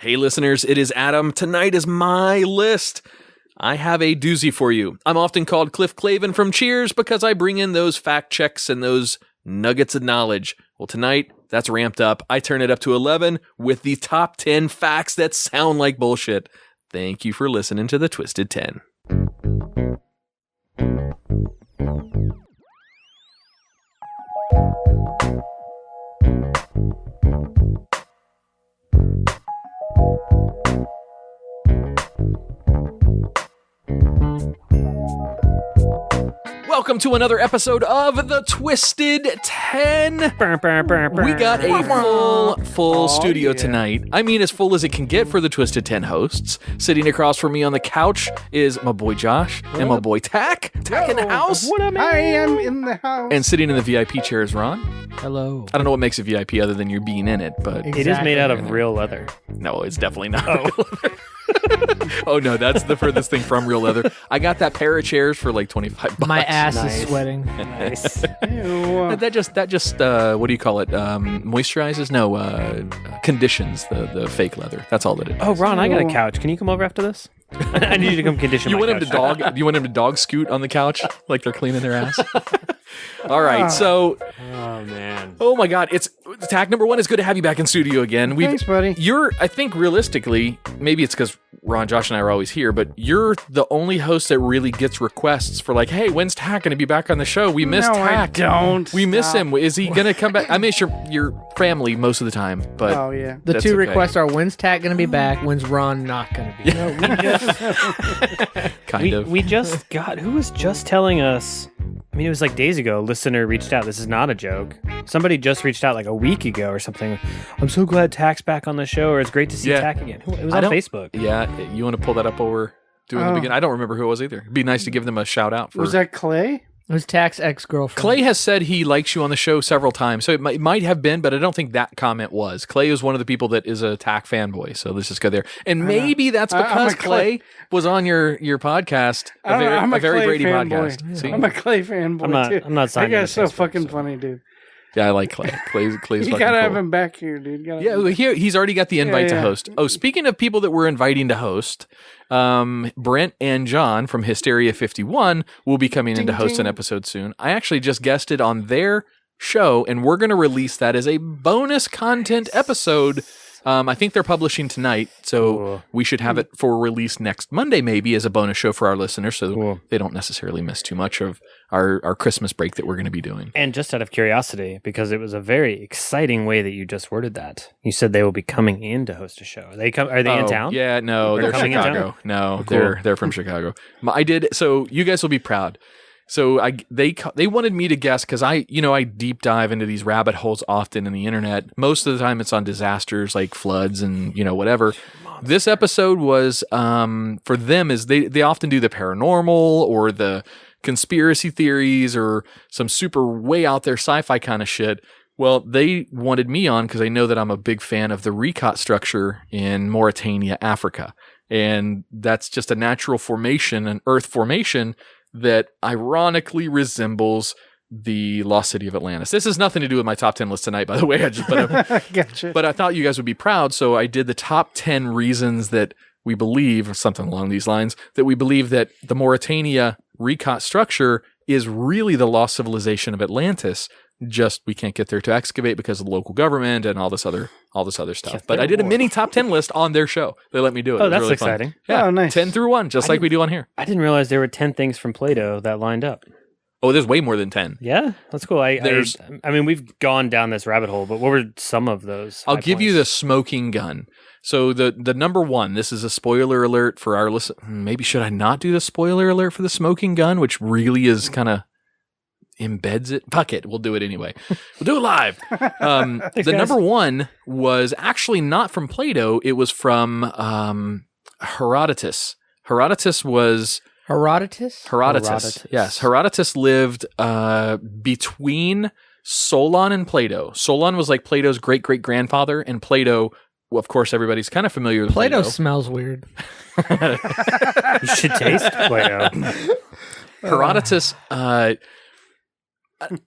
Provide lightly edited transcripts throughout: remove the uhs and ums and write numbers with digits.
Hey listeners, it is Adam. Tonight is my list. I have a doozy for you. I'm often called Cliff Clavin from Cheers because I bring in those fact checks and those nuggets of knowledge. Well, tonight, that's ramped up. I turn it up to 11 with the top 10 facts that sound like bullshit. Thank you for listening to the Twisted 10. Welcome to another episode of the Twisted 10. We got a full studio tonight. I mean, as full as it can get for the Twisted 10 hosts. Sitting across from me on the couch is my boy Josh and my boy Tach. Tach in the house. What up, man? I am in the house. And sitting in the VIP chair is Ron. Hello. I don't know what makes a VIP other than you being in it, but It is made out of real leather. no, it's definitely not real leather. Oh no, that's the furthest thing from real leather. I got that pair of chairs for like $25. My ass Nice. is sweating. Nice. Ew. That just what do you call it? Moisturizes? No, conditions the fake leather. That's all that it is. Oh, Ron, I got a couch. Can you come over after this? I need you to come condition You my want him to couch. you want him to dog scoot on the couch like they're cleaning their ass? All right, so Oh, man. oh my God, it's Tach number one. It's good to have you back in studio again. Thanks, buddy. I think realistically, maybe it's because Ron, Josh, and I are always here, but you're the only host that really gets requests for like, hey, when's Tach going to be back on the show? We missed No, I Tach. don't. We miss Stop. him. Is he going to come back? I miss your family most of the time, but Oh, yeah. The That's two okay. requests are: when's Tach going to be back? When's Ron not going to be? kind of. We just got, who was just telling us, I mean, it was like days ago, a listener reached out. This is not a joke. Somebody just reached out like a week ago or something. I'm so glad Tach's back on the show, or it's great to see Yeah. Tach again. It was I on don't- Facebook. Yeah, you want to pull that up while we're doing the Oh. beginning? I don't remember who it was either. It'd be nice to give them a shout out. For Was that Clay? It was Tach's ex-girlfriend. Clay has said he likes you on the show several times, so it might have been, but I don't think that comment was. Clay is one of the people that is a Tach fanboy, so let's just go there. And maybe that's I'm because a Clay- Clay was on your podcast, I'm a very Clay Brady fanboy. podcast. See? I'm a Clay fanboy, too. I'm not That signing guy's so to Facebook, fucking so- funny, dude. Yeah, I like Clay. Clay's You fucking gotta have cool. him back here, dude. Yeah, well, he's already got the invite to yeah. host. Oh, speaking of people that we're inviting to host, Brent and John from Hysteria 51 will be coming in to host an episode soon. I actually just guested on their show, and we're going to release that as a bonus content episode. I think they're publishing tonight, so Cool. we should have it for release next Monday, maybe as a bonus show for our listeners, so Cool. they don't necessarily miss too much of our Christmas break that we're going to be doing. And just out of curiosity, because it was a very exciting way that you just worded that. You said they will be coming in to host a show. Are they in town? Yeah, no, Are they're they coming in Chicago. town? No, Oh, cool. they're from Chicago. I did, so you guys will be proud. So they wanted me to guess because I deep dive into these rabbit holes often in the internet. Most of the time it's on disasters like floods and whatever. This episode was for them is they often do the paranormal or the conspiracy theories or some super way out there sci-fi kind of shit. Well, they wanted me on because they know that I'm a big fan of the Recot structure in Mauritania, Africa. And that's just a natural formation, an earth formation that ironically resembles the lost city of Atlantis. This has nothing to do with my top 10 list tonight, by the way. Gotcha. But I thought you guys would be proud, so I did the top 10 reasons that we believe, or something along these lines, that we believe that the Mauritania Recot structure is really the lost civilization of Atlantis. Just we can't get there to excavate because of the local government and all this other stuff. But I did a mini top 10 list on their show. They let me do it. Oh, It was that's really fun. exciting. Yeah, Oh, nice. 10 through 1, just like we do on here. I didn't realize there were 10 things from Plato that lined up. Oh, there's way more than 10. Yeah, that's cool. I There's- mean, we've gone down this rabbit hole, but what were some of those? I'll high give you points? the smoking gun. So the number one, this is a spoiler alert for our listen. Maybe should I not do the spoiler alert for the smoking gun, which really is kind of embeds it. Fuck it, we'll do it anyway. We'll do it live. The guys. number one was actually not from Plato. It was from Herodotus. Herodotus. Herodotus. Yes, Herodotus lived between Solon and Plato. Solon was like Plato's great-great-grandfather, and Plato, well, of course, everybody's kind of familiar with Play-Doh Plato. smells weird. You should taste Plato. Herodotus,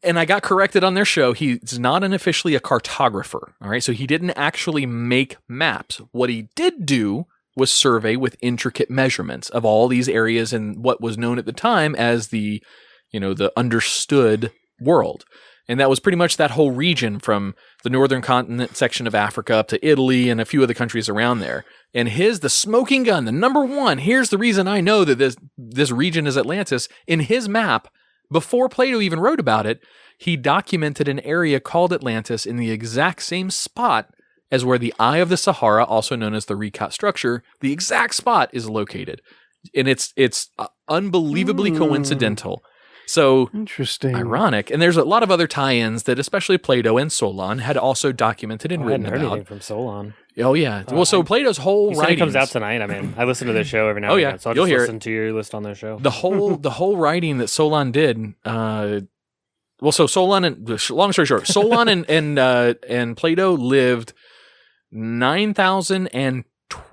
and I got corrected on their show. He's not officially a cartographer. All right. So he didn't actually make maps. What he did do was survey with intricate measurements of all these areas in what was known at the time as the understood world. And that was pretty much that whole region from the northern continent section of Africa up to Italy and a few of the countries around there. And the smoking gun, the number one, here's the reason I know that this region is Atlantis. In his map, before Plato even wrote about it, he documented an area called Atlantis in the exact same spot as where the Eye of the Sahara, also known as the Rikat structure, the exact spot is located. And it's unbelievably coincidental. So interesting, ironic, and there's a lot of other tie-ins that especially Plato and Solon had also documented and written I hadn't heard about. anything from Solon. Oh yeah, so Plato's whole He said writings it comes out tonight. I mean, I listen to their show every now and again, so I'll you'll just hear listen to your list on their show. the whole writing that Solon did. So Solon and long story short, Solon and Plato lived 9,000 and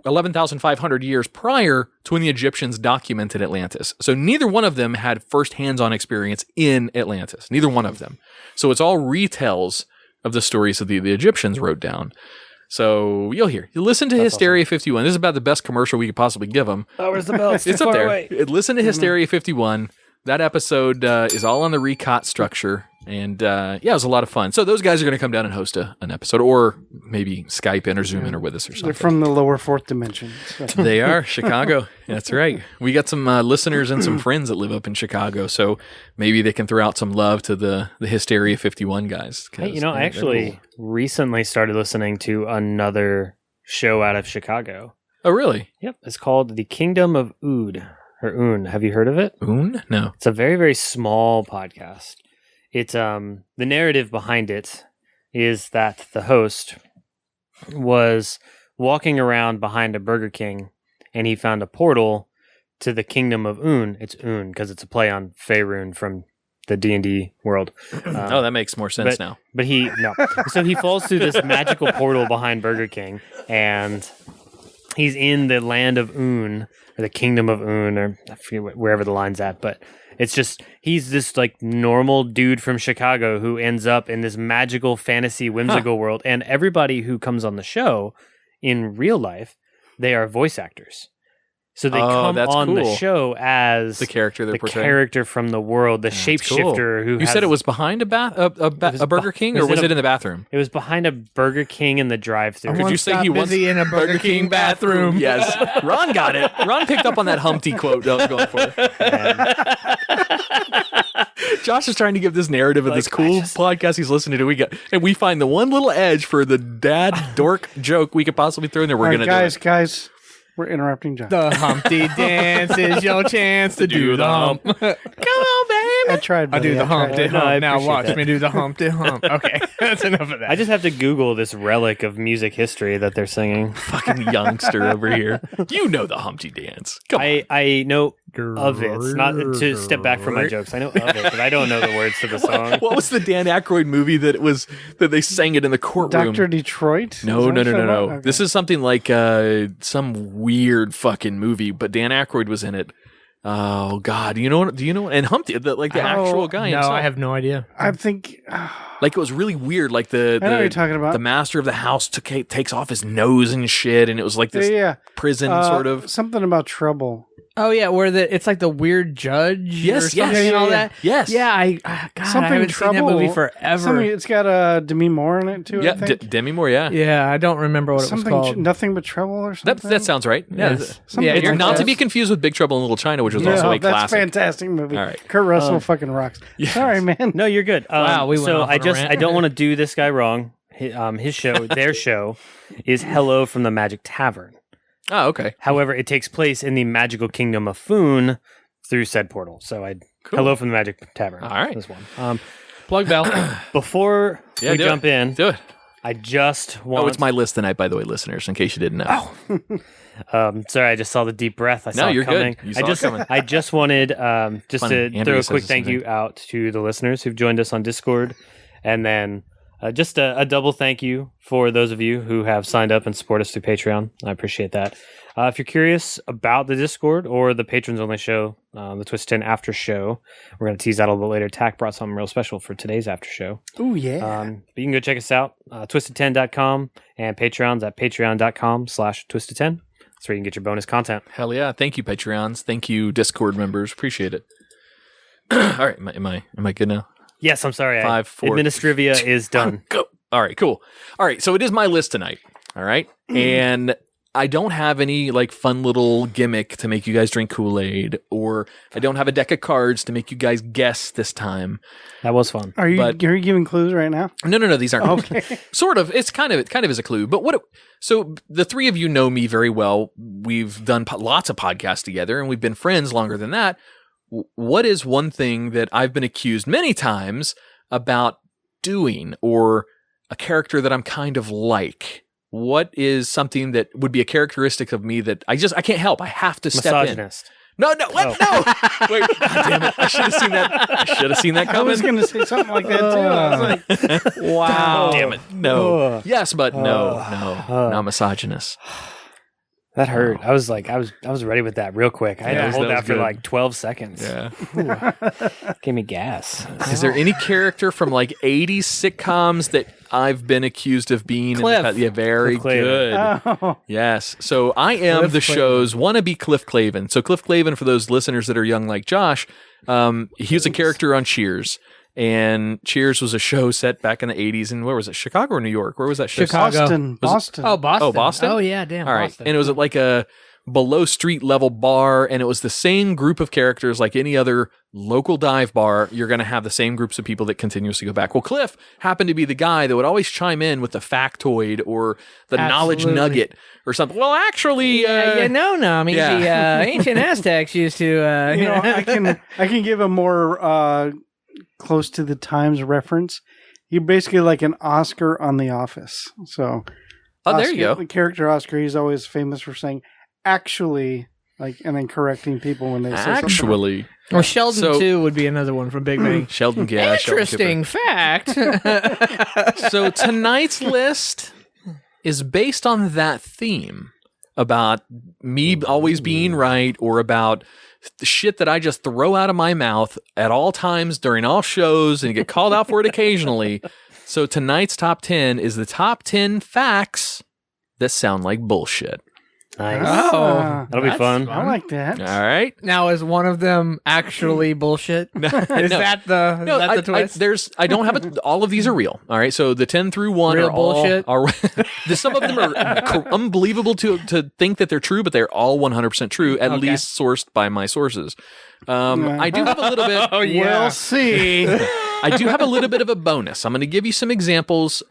11,500 years prior to when the Egyptians documented Atlantis. So neither one of them had first hands-on experience in Atlantis. Neither one of them. So it's all retells of the stories that the Egyptians wrote down. So you'll hear. You listen to Hysteria 51. This is about the best commercial we could possibly give them. Oh, where's the bell? It's up there. Listen to Hysteria 51. That episode is all on the Rikat structure. And it was a lot of fun. So those guys are going to come down and host an episode, or maybe Skype in or Zoom in or with us or something. They're from the lower fourth dimension. So. They are Chicago. That's right. We got some listeners and some friends that live up in Chicago, so maybe they can throw out some love to the Hysteria 51 guys. Hey, I actually recently started listening to another show out of Chicago. Oh, really? Yep. It's called The Kingdom of Ood, or Oon. Have you heard of it? Oon? No. It's a very, very small podcast. It's the narrative behind it is that the host was walking around behind a Burger King and he found a portal to the kingdom of Oon. It's Oon because it's a play on Faerun from the D&D world. That makes more sense now. But so he falls through this magical portal behind Burger King and he's in the land of Oon, or the kingdom of Oon, or I forget wherever the line's at, but it's just, he's this like normal dude from Chicago who ends up in this magical fantasy whimsical world. And everybody who comes on the show in real life, they are voice actors. So they come on the show as the character they're portraying. Character from the world, the shapeshifter who you said it was behind a Burger King, or was it in the bathroom? It was behind a Burger King in the drive-thru. Could you say he was in a Burger King bathroom? Yes. Ron got it. Ron picked up on that Humpty quote I was going for. Josh is trying to give this narrative of this cool podcast he's listening to. We find the one little edge for the dad dork joke we could possibly throw in there. We're going to do it. Guys. We're interrupting John. The Humpty dance is your chance to do the hump. Come on, baby. I tried. I'll do the Humpty hump. Now watch that. me do the Humpty hump. Okay, that's enough of that. I just have to Google this relic of music history that they're singing. Fucking youngster over here. You know the Humpty dance. Come on. I know of it. Not to step back from my jokes. I know of it, but I don't know the words to the song. What was the Dan Aykroyd movie that they sang it in the courtroom? Dr. Detroit? No. Okay. This is something like some weird fucking movie, but Dan Aykroyd was in it. Oh God, do you know? And Humpty, the actual guy. No, himself. I have no idea. I think like it was really weird. Like I know what you're talking about. The master of the house takes off his nose and shit, and it was like this prison sort of something about trouble. Oh yeah, where it's like the weird judge. Yes, or something yes, and all that. Yes, yeah. I haven't seen that movie forever. It's got Demi Moore in it too. Yeah, I think. Demi Moore. Yeah, yeah. I don't remember what it was called. Nothing but trouble or something. That sounds right. Yes. Yeah, it's not to be confused with Big Trouble in Little China, which was also a classic. That's a fantastic movie. All right. Kurt Russell fucking rocks. Yes. Sorry, man. No, you're good. Wow, we went so off on a rant. I don't want to do this guy wrong. His show, their show, is Hello from the Magic Tavern. Oh, okay. However, it takes place in the magical kingdom of Foon through said portal. So Hello from the Magic Tavern. All right. This one. Plug bell. Before we jump in, do it. I just want. Oh, it's my list tonight, by the way, listeners, in case you didn't know. Sorry, I just saw the deep breath. I saw it you're coming. good. You saw it coming. I just wanted just Funny. to Andrea throw a says quick the thank same you out to the listeners who've joined us on Discord, and then Just a double thank you for those of you who have signed up and support us through Patreon. I appreciate that. If you're curious about the Discord or the patrons only show, the Twisted 10 after show, we're going to tease that a little bit later. Tach brought something real special for today's after show. Oh, yeah. But you can go check us out, twisted10.com, and Patreon's at patreon.com/twisted10. That's where you can get your bonus content. Hell yeah. Thank you, Patreons. Thank you, Discord members. Appreciate it. All right. Am I good now? Yes, I'm sorry. 5, 4. Administrivia is done. Go. All right, cool. All right. So it is my list tonight. All right. And I don't have any like fun little gimmick to make you guys drink Kool-Aid, or I don't have a deck of cards to make you guys guess this time. That was fun. Are you giving clues right now? No. These aren't. Okay. Sort of. It kind of is a clue. But so the three of you know me very well. We've done lots of podcasts together, and we've been friends longer than that. What is one thing that I've been accused many times about doing, or a character that I'm kind of like? What is something that would be a characteristic of me that I can't help? I have to step in. Misogynist. No, what? No. Wait, God damn it. I should have seen that I coming. was going to say something like that too. I was like, Wow. Damn it. No. Yes, but no, not misogynist. That hurt. I was ready with that real quick. I had to hold that for good. like 12 seconds. Yeah. Gave me gas. Is there any character from like 80s sitcoms that I've been accused of being? Cliff. Yeah, very Cliff Clavin. good. oh. Yes. So I am Cliff the Clavin. show's wannabe Cliff Clavin. So Cliff Clavin, for those listeners that are young like Josh, he was a character on Cheers. And Cheers was a show set back in the 80s. And where was it? Chicago or New York? Where was that show? Chicago. Boston. Boston. Oh, Boston. Oh, Boston? Oh, yeah, damn. All right. Boston. And it was at like a below street level bar, and it was the same group of characters like any other local dive bar. You're going to have the same groups of people that continuously go back. Well, Cliff happened to be the guy that would always chime in with the factoid or the knowledge Absolutely. nugget or something. Well, actually, no. I mean, yeah. the ancient Aztecs used to. You know, I can give a more close to the times reference. You're basically like an Oscar on The Office. So, oh, there you go. The character Oscar, he's always famous for saying "actually," like, and then correcting people when they say something. Actually, Or Sheldon So- too would be another one from Big Bang. Sheldon, yeah, Interesting fact. So tonight's list is based on that theme about me always being right, or about the shit that I just throw out of my mouth at all times during all shows and get called out for it occasionally. So tonight's top 10 is the top 10 facts that sound like bullshit. Nice. Ah, That'll be that's fun. I like that. All right. Now, is one of them actually bullshit? Is that the twist? I don't have it. All of these are real. All right. So the 10 through 1 Real are all bullshit? some of them are unbelievable to think that they're true, but they're all 100% true, at least sourced by my sources. I do have a little bit. Oh, yeah. We'll see. I do have a little bit of a bonus. I'm going to give you some examples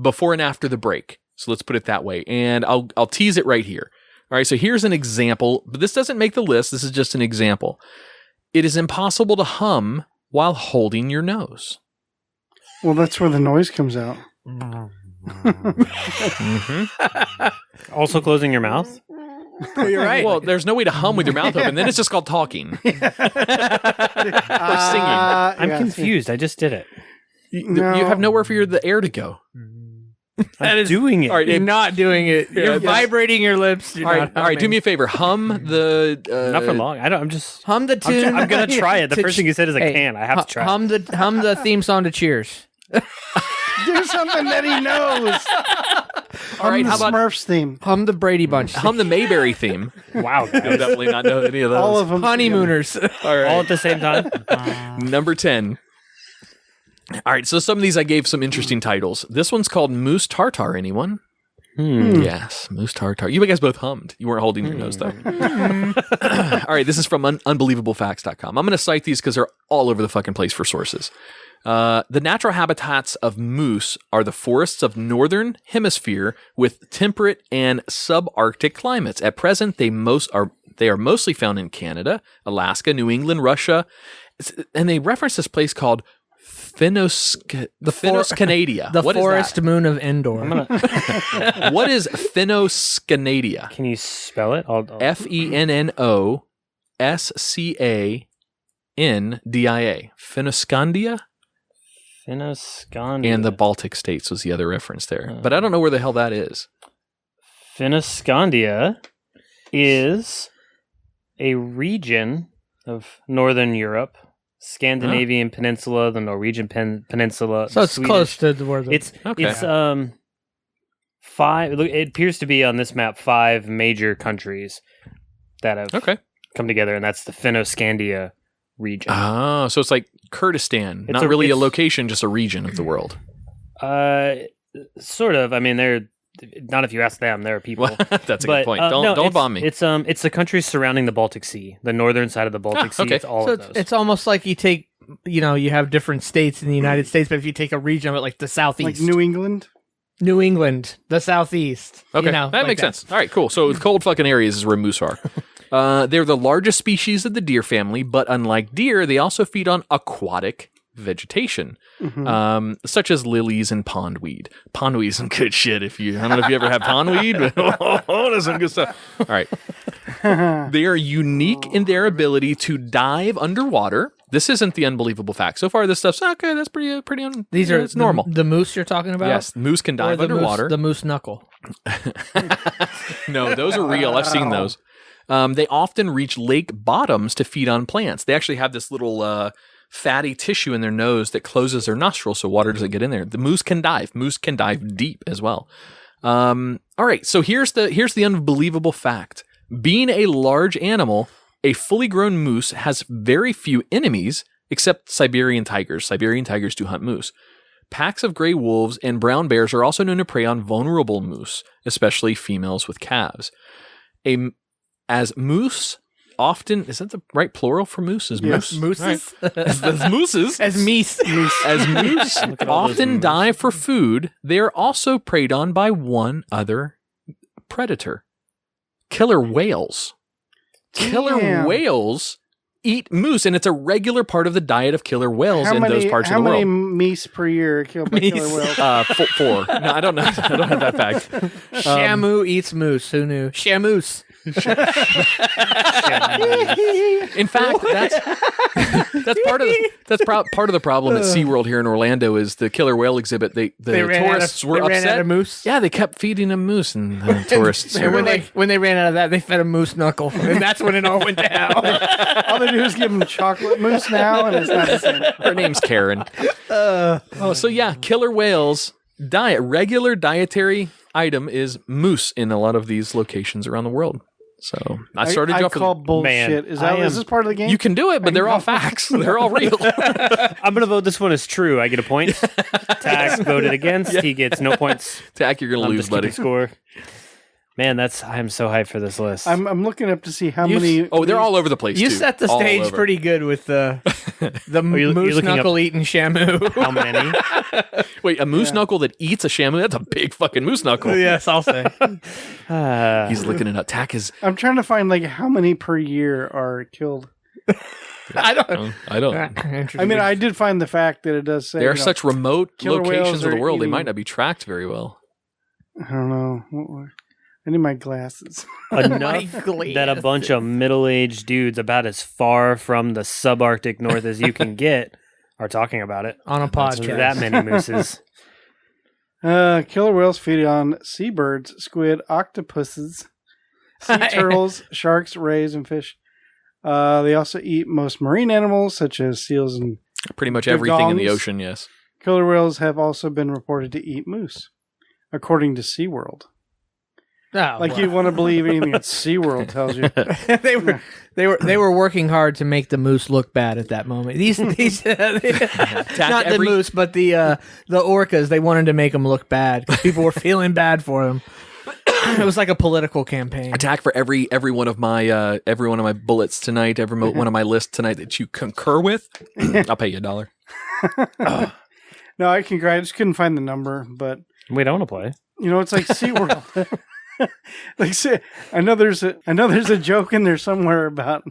before and after the break. So let's put it that way. And I'll tease it right here. All right, so here's an example, but this doesn't make the list. This is just an example. It is impossible to hum while holding your nose. Well, that's where the noise comes out. Also closing your mouth. Oh, you're right. Well, there's no way to hum with your mouth open. Then it's just called talking. Or singing. I'm confused. I just did it. You have nowhere for the air to go. I'm doing it. All right, You're not doing it. You're vibrating your lips. You're all not right, do humming. me a favor. Hum the... Not for long. I'm just... Hum the tune. I'm going to try it. The to first thing you said is I Hey, can. I have to try Hum the theme song to Cheers. Do something that he knows. All right, the how about Smurfs theme? Hum the Brady Bunch. hum the Mayberry theme? it. Wow. I would definitely not know any of those. All of them. Honeymooners. All right. All at the same time? Number 10. All right, so some of these I gave some interesting titles. This one's called Moose Tartar. Anyone? Yes, Moose Tartar. You guys both hummed. You weren't holding your nose, though. All right, this is from unbelievablepacts.com. I'm going to cite these because they're all over the fucking place for sources. The natural habitats of moose are the forests of northern hemisphere with temperate and subarctic climates. At present, they are mostly found in Canada, Alaska, New England, Russia, and they reference this place called Fennoscanadia. The What is forest that? moon of Endor. What is Fennoscanadia? Can you spell it? Fennoscandia. Fennoscandia? Finnoscandia. And the Baltic states was the other reference there. But I don't know where the hell that is. Finnoscandia is a region of Northern Europe, Scandinavian Peninsula, the Norwegian Peninsula. So it's Swedish. close to where the... It's 5. It appears to be on this map 5 major countries that have come together, and that's the Finnoscandia region. Oh, so it's like Kurdistan, not really a location, just a region of the world. Sort of. I mean, they're not if you ask them. There are people. That's a good point. Don't bomb me. It's the countries surrounding the Baltic Sea, the northern side of the Baltic Sea. It's all of those. It's almost like you take, you have different states in the United States, but if you take a region of it, like the southeast, like New England, the southeast. Okay, that makes sense. All right, cool. So the cold fucking areas is where moose are. They're the largest species of the deer family, but unlike deer, they also feed on aquatic vegetation, such as lilies and pondweed. Pondweed is some good shit. I don't know if you ever had pondweed, but that's some good stuff. All right. They are unique in their ability to dive underwater. This isn't the unbelievable fact. So far, this stuff's okay. That's pretty. These are it's normal. The moose you're talking about. Yes, moose can dive underwater. The moose knuckle. No, those are real. I've seen those. They often reach lake bottoms to feed on plants. They actually have this little fatty tissue in their nose that closes their nostrils so water doesn't get in there. The moose can dive. Moose can dive deep as well. All right, so here's the unbelievable fact. Being a large animal, a fully grown moose has very few enemies except Siberian tigers. Siberian tigers do hunt moose. Packs of gray wolves and brown bears are also known to prey on vulnerable moose, especially females with calves. As moose often, is that the right plural for moose? Is moose? Mooses? Right. As mooses. As meese. As moose often dive for food, they are also preyed on by one other predator. Killer whales. Killer whales eat moose, and it's a regular part of the diet of killer whales in those parts of the world. How many meese per year are killed by killer whales? 4. No, I don't know. I don't have that fact. Shamu eats moose. Who knew? Shamoose. In fact, that's part of the problem at SeaWorld here in Orlando is the killer whale exhibit. The tourists were upset. Ran out of moose. Yeah, they kept feeding them moose, and the tourists. And when they ran out of that, they fed a moose knuckle, and that's when it all went down. All they do is give them chocolate mousse now, and it's not the same. Her name's Karen. So yeah, killer whales diet. Regular dietary item is moose in a lot of these locations around the world. So I started I off call with bullshit. Is this part of the game? You can do it, but they're all facts. They're all real. I'm going to vote this one as true. I get a point. Tach voted against. He gets no points. Tach, you're going to lose, buddy. Score. Man, I'm so hyped for this list. I'm looking up to see how many. Oh, they're all over the place. You too. set the stage pretty good with the moose knuckle eating shamu. How many? Wait, a moose knuckle that eats a shamu? That's a big fucking moose knuckle. Yes, I'll say. He's looking it up. Tach is. I'm trying to find how many per year are killed. I don't. I mean, I did find the fact that it does say there are such remote locations of the world. Eating... They might not be tracked very well. I don't know. I need my glasses. Enough that a bunch of middle-aged dudes about as far from the subarctic north as you can get are talking about it on a podcast. That many mooses. Killer whales feed on seabirds, squid, octopuses, sea turtles, sharks, rays, and fish. They also eat most marine animals, such as seals and pretty much everything in the ocean, yes. Killer whales have also been reported to eat moose, according to SeaWorld. Oh, you want to believe anything that SeaWorld tells you. they were working hard to make the moose look bad at that moment. These not the moose, but the orcas. They wanted to make them look bad because people were feeling bad for them. It was like a political campaign. Attack for every one of my bullets tonight, every one of my lists tonight that you concur with. I'll pay you $1. No, I concur. I just couldn't find the number, but we don't want to play. It's like SeaWorld. I know there's a joke in there somewhere about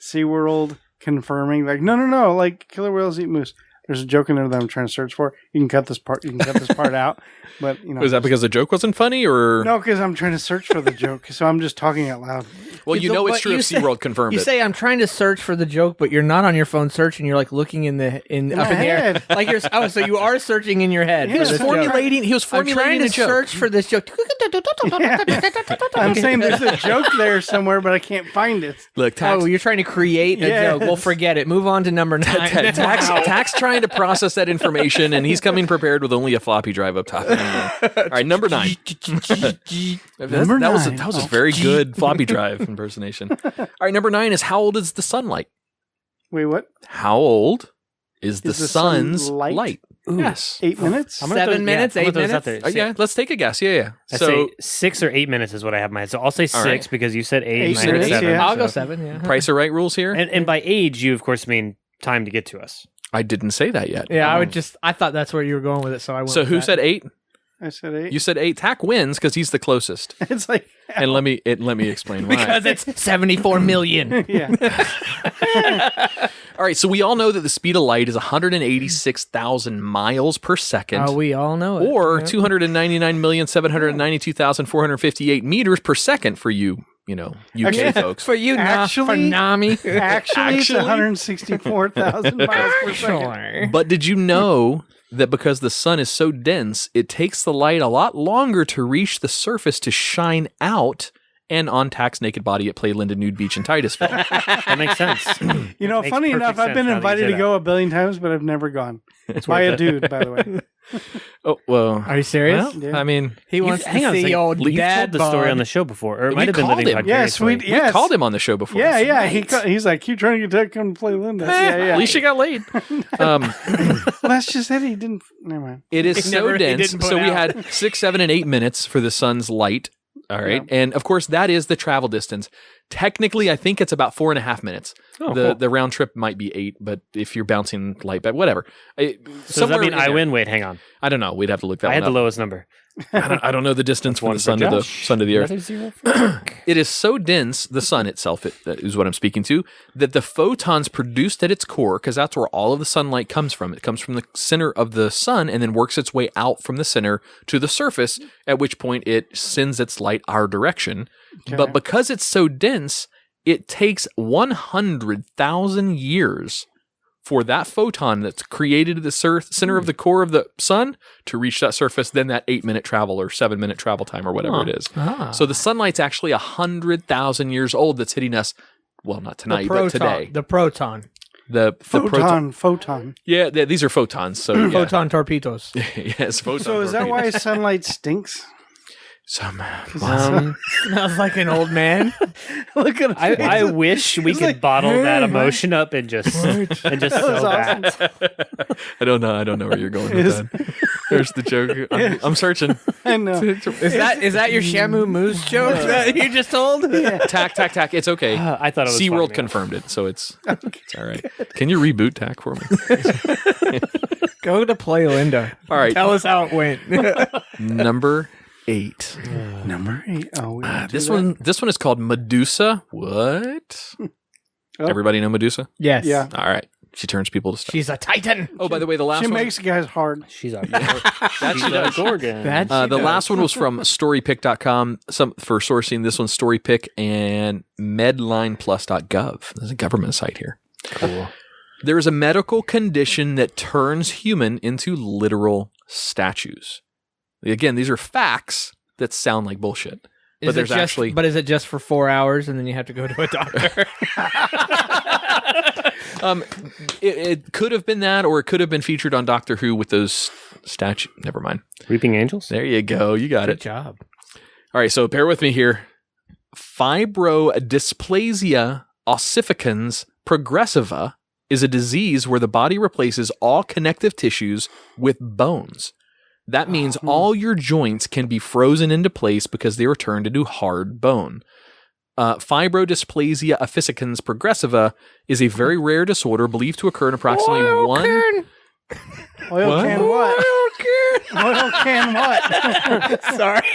SeaWorld confirming no, killer whales eat moose. There's a joke in there that I'm trying to search for. You can cut this part out, but is that because the joke wasn't funny or no? Because I'm trying to search for the joke, so I'm just talking out loud. Well, you know it's true if SeaWorld confirmed You it. say I'm trying to search for the joke, but you're not on your phone searching. You're like looking up in the air, head. like you're. Oh, so you are searching in your head. Yeah, for this joke. He was I'm trying formulating to a joke. search for this joke. I'm saying there's a joke there somewhere, but I can't find it. Look, Tax, Oh, you're trying to create a Yes. joke. Well, forget it. Move on to number 9. Tax trying to process that information, and he's coming prepared with only a floppy drive up top. All right, number 9. Number That was a nine. very good floppy drive impersonation. All right, number 9 is how old is the sunlight? Wait, what? How old is the the sun's sun light? light? Yes. 8 minutes? I'm gonna 7 throw- minutes, I'm gonna 8 throw this out minutes? there. Yeah, let's take a guess. Yeah. I So say 6 or 8 minutes is what I have in my head. So I'll say All 6 right. because you said 8 and I Eight heard minutes, 7. yeah. I'll go so- 7. Yeah. price or right rules here? And by age, you of course mean time to get to us. I didn't say that yet. Yeah, I thought that's where you were going with it, so I went. So with who that. said 8? I said 8. You said 8. Tack wins because he's the closest. It's like, And let me explain why. Because it's 74 million. yeah. All right, so we all know that the speed of light is 186,000 miles per second. Oh, we all know it. or Yeah. 299,792,458 meters per second for you UK Actually, folks. For you, Actually- for Nami. Actually, it's 164,000 miles per second. Actually. But did you know that because the sun is so dense, it takes the light a lot longer to reach the surface to shine out and on Tack's naked body at Play Linda Nude Beach and Titusville? That makes sense. You know, Makes funny perfect enough, I've sense been now that you invited say to that. go a billion times, but I've never gone. By a dude, by the way. Oh, well. Are you serious? Well, Yeah. I mean, He wants hang to on a see second. old You've dad Told the story bod. on the show before, or it We might have been called living him. Yes, vicariously. yes. called him on the show before. Yeah, yeah. Right. He's like, keep trying to get to come play Linda. Yeah, yeah. At least you got laid. Well, that's just it. He didn't. Never mind. It is He so never- he dense. didn't put So we out. had 6, 7, and 8 minutes for the sun's light. All right. Yeah. And of course, that is the travel distance. Technically, I think it's about 4.5 minutes. Oh, the cool. the round trip might be 8, but if you're bouncing light back, whatever. So does that mean I win? Wait, hang on. I don't know. We'd have to look that I had one the up. lowest number. I don't know the distance from One the for sun to the Josh, sun to the earth. another 0 for Mark. It is so dense, the sun itself that is what I'm speaking to, that the photons produced at its core, because that's where all of the sunlight comes from. It comes from the center of the sun and then works its way out from the center to the surface, at which point it sends its light our direction. Okay. But because it's so dense, it takes 100,000 years for that photon that's created at the center of the core of the sun to reach that surface, then that 8-minute travel or 7-minute travel time or whatever it is. Ah. So the sunlight's actually 100,000 years old that's hitting us, well, not tonight, but today. The proton. The proton. Photon. Yeah, these are photons. So yeah. Photon torpedoes. Yes, photon. So is that why sunlight stinks? Some, Smells like an old man. Look at I wish we It's could like, bottle that "Hey, emotion up and just sell was that. I don't know where you're going with that. There's the joke. I'm searching. I know. Is that your Shamu Moose joke that you just told? Tack. It's okay. I thought it was SeaWorld funny. confirmed it, so it's all right. Can you reboot Tack for me? Go to Play Linda. All right. Tell us how it went. Number 8. Number 8. Oh, we didn't do This that? one is called Medusa. What? Oh. Everybody know Medusa? Yes. Yeah. All right. She turns people to stone. She's a titan. Oh, by the way, the last She one. makes guys hard. She's a, That she's she a does. gorgon. That The she does. last one was from storypick.com for sourcing. This one's storypick and medlineplus.gov. There's a government site here. Cool. There is a medical condition that turns human into literal statues. Again, these are facts that sound like bullshit. But there's actually... But is it just for 4 hours and then you have to go to a doctor? It could have been that, or it could have been featured on Doctor Who with those statues. Never mind. Reaping Angels? There you go. You got Good it. job. All right, so bear with me here. Fibrodysplasia ossificans progressiva is a disease where the body replaces all connective tissues with bones. That means all your joints can be frozen into place because they were turned into hard bone. Fibrodysplasia ossificans progressiva is a very rare disorder believed to occur in approximately one... Oil What? can what? Oil can what? Sorry.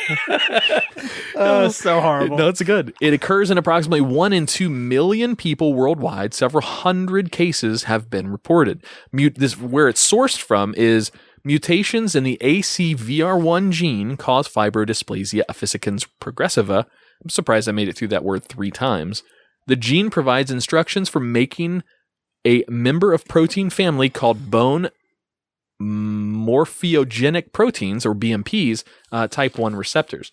Oh, so horrible. No, it's good. It occurs in approximately 1 in 2 million people worldwide. Several hundred cases have been reported. Where it's sourced from is mutations in the ACVR1 gene cause fibrodysplasia ossificans progressiva, I'm surprised I made it through that word 3 times. The gene provides instructions for making a member of protein family called bone morphogenic proteins, or BMPs, type 1 receptors.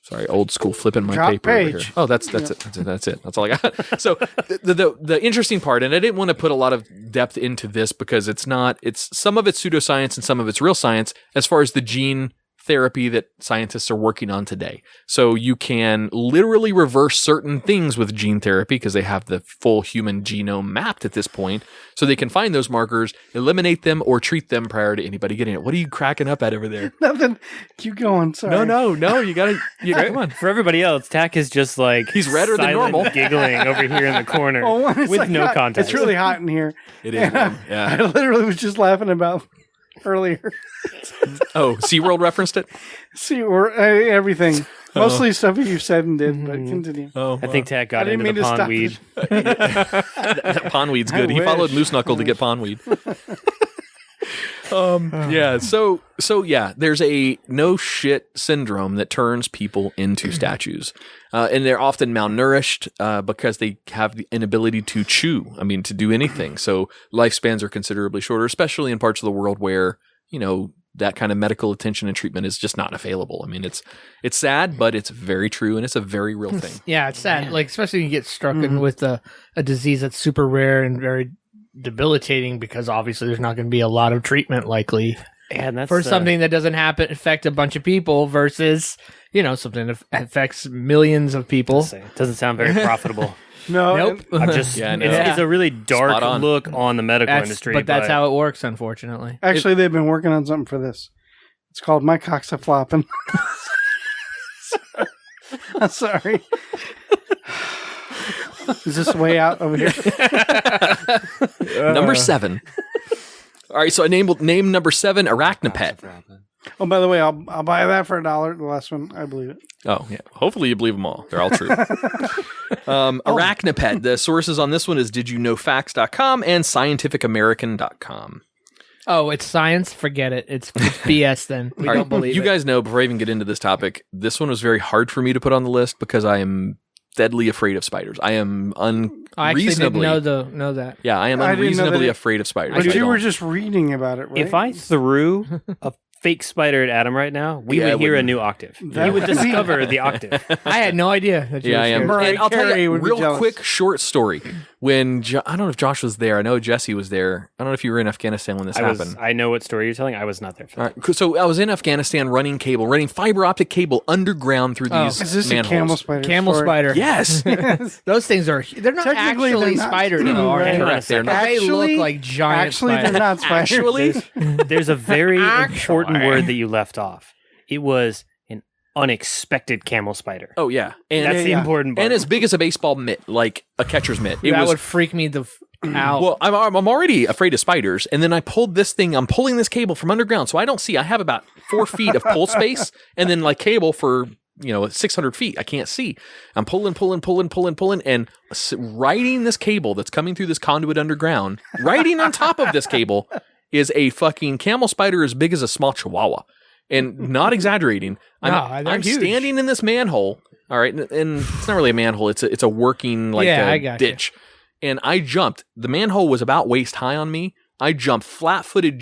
Sorry, old school flipping my Drop paper over page. here. Oh, that's it. That's it. That's all I got. So the interesting part, and I didn't want to put a lot of depth into this because it's some of it's pseudoscience and some of it's real science as far as the gene therapy that scientists are working on today. So you can literally reverse certain things with gene therapy because they have the full human genome mapped at this point. So they can find those markers, eliminate them, or treat them prior to anybody getting it. What are you cracking up at over there? Nothing. Keep going. Sorry. No. You gotta. Come on. For everybody else, Tach is just like He's redder than silent normal. giggling over here in the corner Oh, when it's with like no hot- context. It's really hot in here. It is. And Yeah. I literally was just laughing about earlier. Oh, SeaWorld referenced it? See, or everything. Mostly stuff you said and did, but continue. Oh, I think Tach got I didn't into the mean to stop pondweed. that pondweed's good. I He followed wish. Moose Knuckle to get pondweed. Yeah. So yeah, there's a no shit syndrome that turns people into statues. And they're often malnourished because they have the inability to chew. I mean, to do anything. So lifespans are considerably shorter, especially in parts of the world where, that kind of medical attention and treatment is just not available. I mean, it's sad, but it's very true, and it's a very real thing. Yeah, it's sad. Like, especially when you get struck in with a disease that's super rare and very debilitating, because obviously there's not going to be a lot of treatment likely And that's for something that doesn't affect a bunch of people versus, something that affects millions of people. It doesn't sound very profitable. No. Nope. I'm just, Yeah, no. it's a really dark Spot on. look on the medical industry. But that's how it works, unfortunately. Actually, they've been working on something for this. It's called My Cock's a Floppin'. I'm sorry. Is this way out over here? Number 7. All right, so I named number 7 Arachnopet. Oh, by the way, I'll buy that for $1. The last one, I believe it. Oh, yeah. Hopefully you believe them all. They're all true. Arachnopet. The sources on this one is didyouknowfacts.com and scientificamerican.com. Oh, it's science? Forget it. It's BS then. We All don't right, believe you it. guys know, before I even get into this topic, this one was very hard for me to put on the list because I am deadly afraid of spiders. I am I actually didn't unreasonably... know that. Yeah, I am I didn't know unreasonably that afraid of spiders. But I you don't- were just reading about it, right? If I threw a fake spider at Adam right now, we Yeah, would it hear a wouldn't- new octave. That He would would be- discover the octave. I had no idea that you Yeah, were I am. scared. Mariah And I'll tell Carey you would a be real jealous. quick short story. When I don't know if Josh was there. I know Jesse was there. I don't know if you were in Afghanistan when this happened. I know what story you're telling. I was not there for All that. right, so I was in Afghanistan running fiber optic cable underground through these Is this manholes. a camel spider? Camel story? spider. Yes. Those things they're not Technically, actually they're not- spiders, though, are they? Correct, they're not. They look like giant Actually, spiders. they're not spiders. Actually, There's a very important Actually. word that you left off. It was an unexpected camel spider. oh yeah, and That's the yeah. important part. and as big as a baseball mitt, like a catcher's mitt. It that was would freak me out. well. I'm already afraid of spiders, and then I pulled this thing. I'm pulling this cable from underground, so I don't see. I have about 4 feet of pull space, and then like cable for 600 feet. I can't see. I'm pulling, and riding this cable that's coming through this conduit underground. Riding on top of this cable is a fucking camel spider as big as a small chihuahua. And not exaggerating, they're I'm huge. standing in this manhole. All right, and it's not really a manhole. It's a working I got you. ditch. And I jumped. The manhole was about waist high on me. I jumped, flat-footed,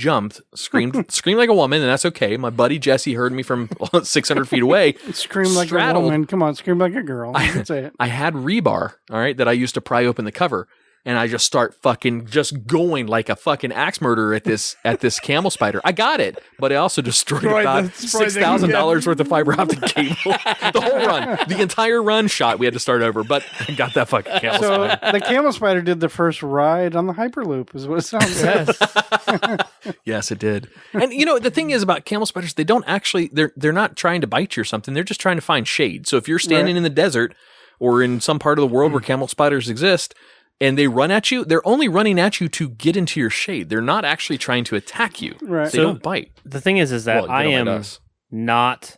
screamed like a woman, and that's okay. My buddy Jesse heard me from 600 feet away. Scream like Straddled. a woman. Come on, scream like a girl. You can say it. I had rebar, all right, that I used to pry open the cover. And I just start fucking just going like a fucking axe murderer at this camel spider. I got it, but I also destroyed about $6,000 worth of fiber optic cable. The whole run, the entire run shot, we had to start over. But I got that fucking camel So spider. the camel spider did the first ride on the Hyperloop, is what it sounds like. Yes, it did. And the thing is about camel spiders, they don't actually they're not trying to bite you or something. They're just trying to find shade. So if you're standing in the desert or in some part of the world where camel spiders exist, and they run at you, they're only running at you to get into your shade. They're not actually trying to attack you. Right. They don't bite. The thing is that Well, they I don't am bite us. not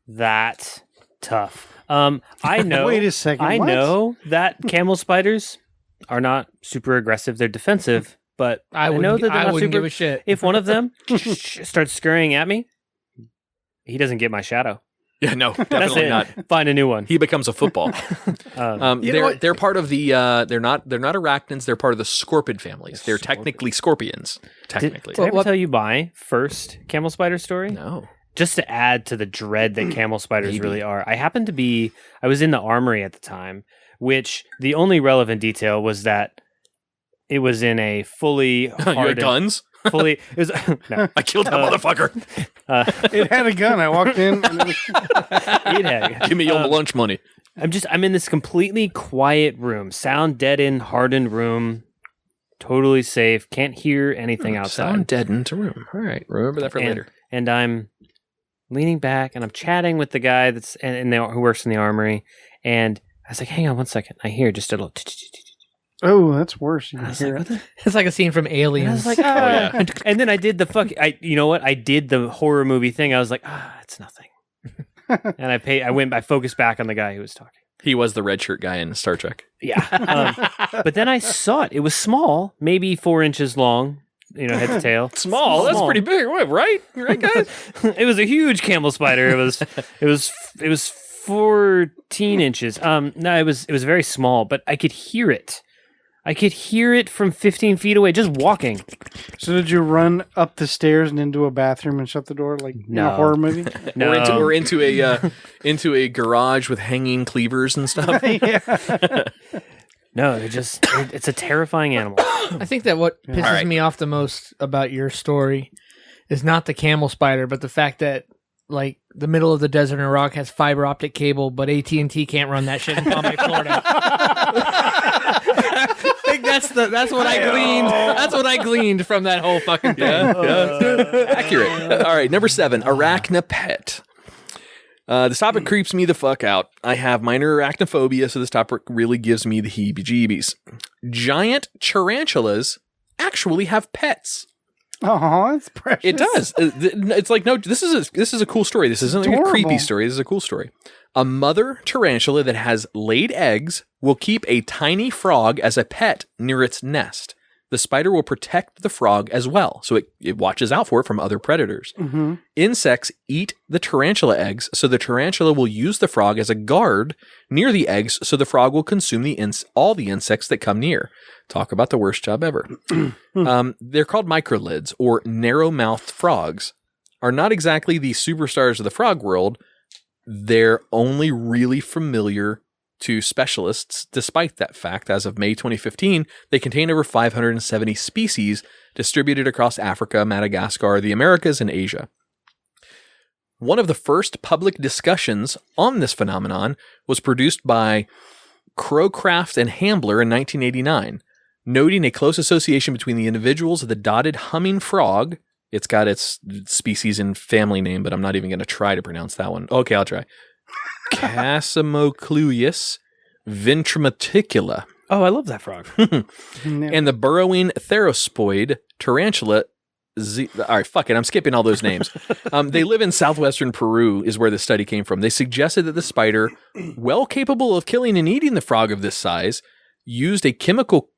that tough. I know. Wait a second. I what? know that camel spiders are not super aggressive. They're defensive, but I know that they're not wouldn't super. give a shit. If one of them starts scurrying at me, he doesn't get my shadow. Yeah, no, That's definitely it. not. Find a new one. He becomes a football. You know what? They're part of the they're not arachnids. They're part of the scorpid families. They're technically scorpions. Technically, Did I ever tell you my first camel spider story? no. Just to add to the dread that camel spiders really are, I was in the armory at the time, which the only relevant detail was that it was in a fully You had hardened, guns? it was no, I killed that motherfucker. It had a gun. I walked in. And it was, it had- Give me your lunch money. I'm in this completely quiet room, sound deadened, hardened room, totally safe, can't hear anything outside. Sound deadened room. All right, remember that for later. And I'm leaning back and I'm chatting with the guy who works in the armory, and I was like, "Hang on one second, I hear just a little." oh, that's worse. You I can was hear like, it. "What the?" It's like a scene from And I Aliens. was like, yeah. And then I did you know what? I did the horror movie thing. I was like, it's nothing. And I focused back on the guy who was talking. He was the red shirt guy in Star Trek. Yeah. But then I saw it. It was small, maybe 4 inches long, head to tail. Small. That's pretty big, right? Right, guys? It was a huge camel spider. It was 14 inches. No, it was very small, but I could hear it. I could hear it from 15 feet away, just walking. So did you run up the stairs and into a bathroom and shut the door like in a No. horror movie? No. Or into a garage with hanging cleavers and stuff. Yeah. No, it's a terrifying animal. I think that what pisses All right. me off the most about your story is not the camel spider, but the fact that like the middle of the desert in Iraq has fiber optic cable, but AT&T can't run that shit in Palm Bay, Florida. I think that's what I gleaned. That's what I gleaned from that whole fucking thing. Accurate. All right, number 7, arachnopet. This topic creeps me the fuck out. I have minor arachnophobia, so this topic really gives me the heebie-jeebies. Giant tarantulas actually have pets. Oh, it's precious. It does. It's like, no, this is a cool story. This isn't like a creepy adorable. story. This is a cool story. A mother tarantula that has laid eggs will keep a tiny frog as a pet near its nest. The spider will protect the frog as well, so it watches out for it from other predators. Mm-hmm. Insects eat the tarantula eggs, so the tarantula will use the frog as a guard near the eggs, so the frog will consume all the insects that come near. Talk about the worst job ever. They're called microlids, or narrow-mouthed frogs. Are not exactly the superstars of the frog world. They're only really familiar to specialists. Despite that fact, as of May 2015, they contain over 570 species distributed across Africa, Madagascar, the Americas, and Asia. One of the first public discussions on this phenomenon was produced by Crowcraft and Hambler in 1989, noting a close association between the individuals of the dotted humming frog. It's got its species and family name, but I'm not even going to try to pronounce that one. Okay, I'll try. Casimocluius ventrimaticula. Oh, I love that frog. And the burrowing theropoid tarantula. All right, fuck it. I'm skipping all those names. They live in southwestern Peru, is where the study came from. They suggested that the spider, well capable of killing and eating the frog of this size, used chemical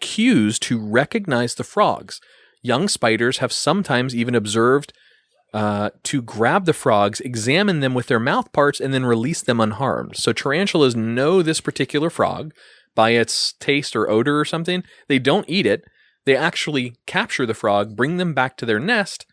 cues to recognize the frogs. Young spiders have sometimes even observed to grab the frogs, examine them with their mouth parts, and then release them unharmed. So tarantulas know this particular frog by its taste or odor or something. They don't eat it. They actually capture the frog, bring them back to their nest,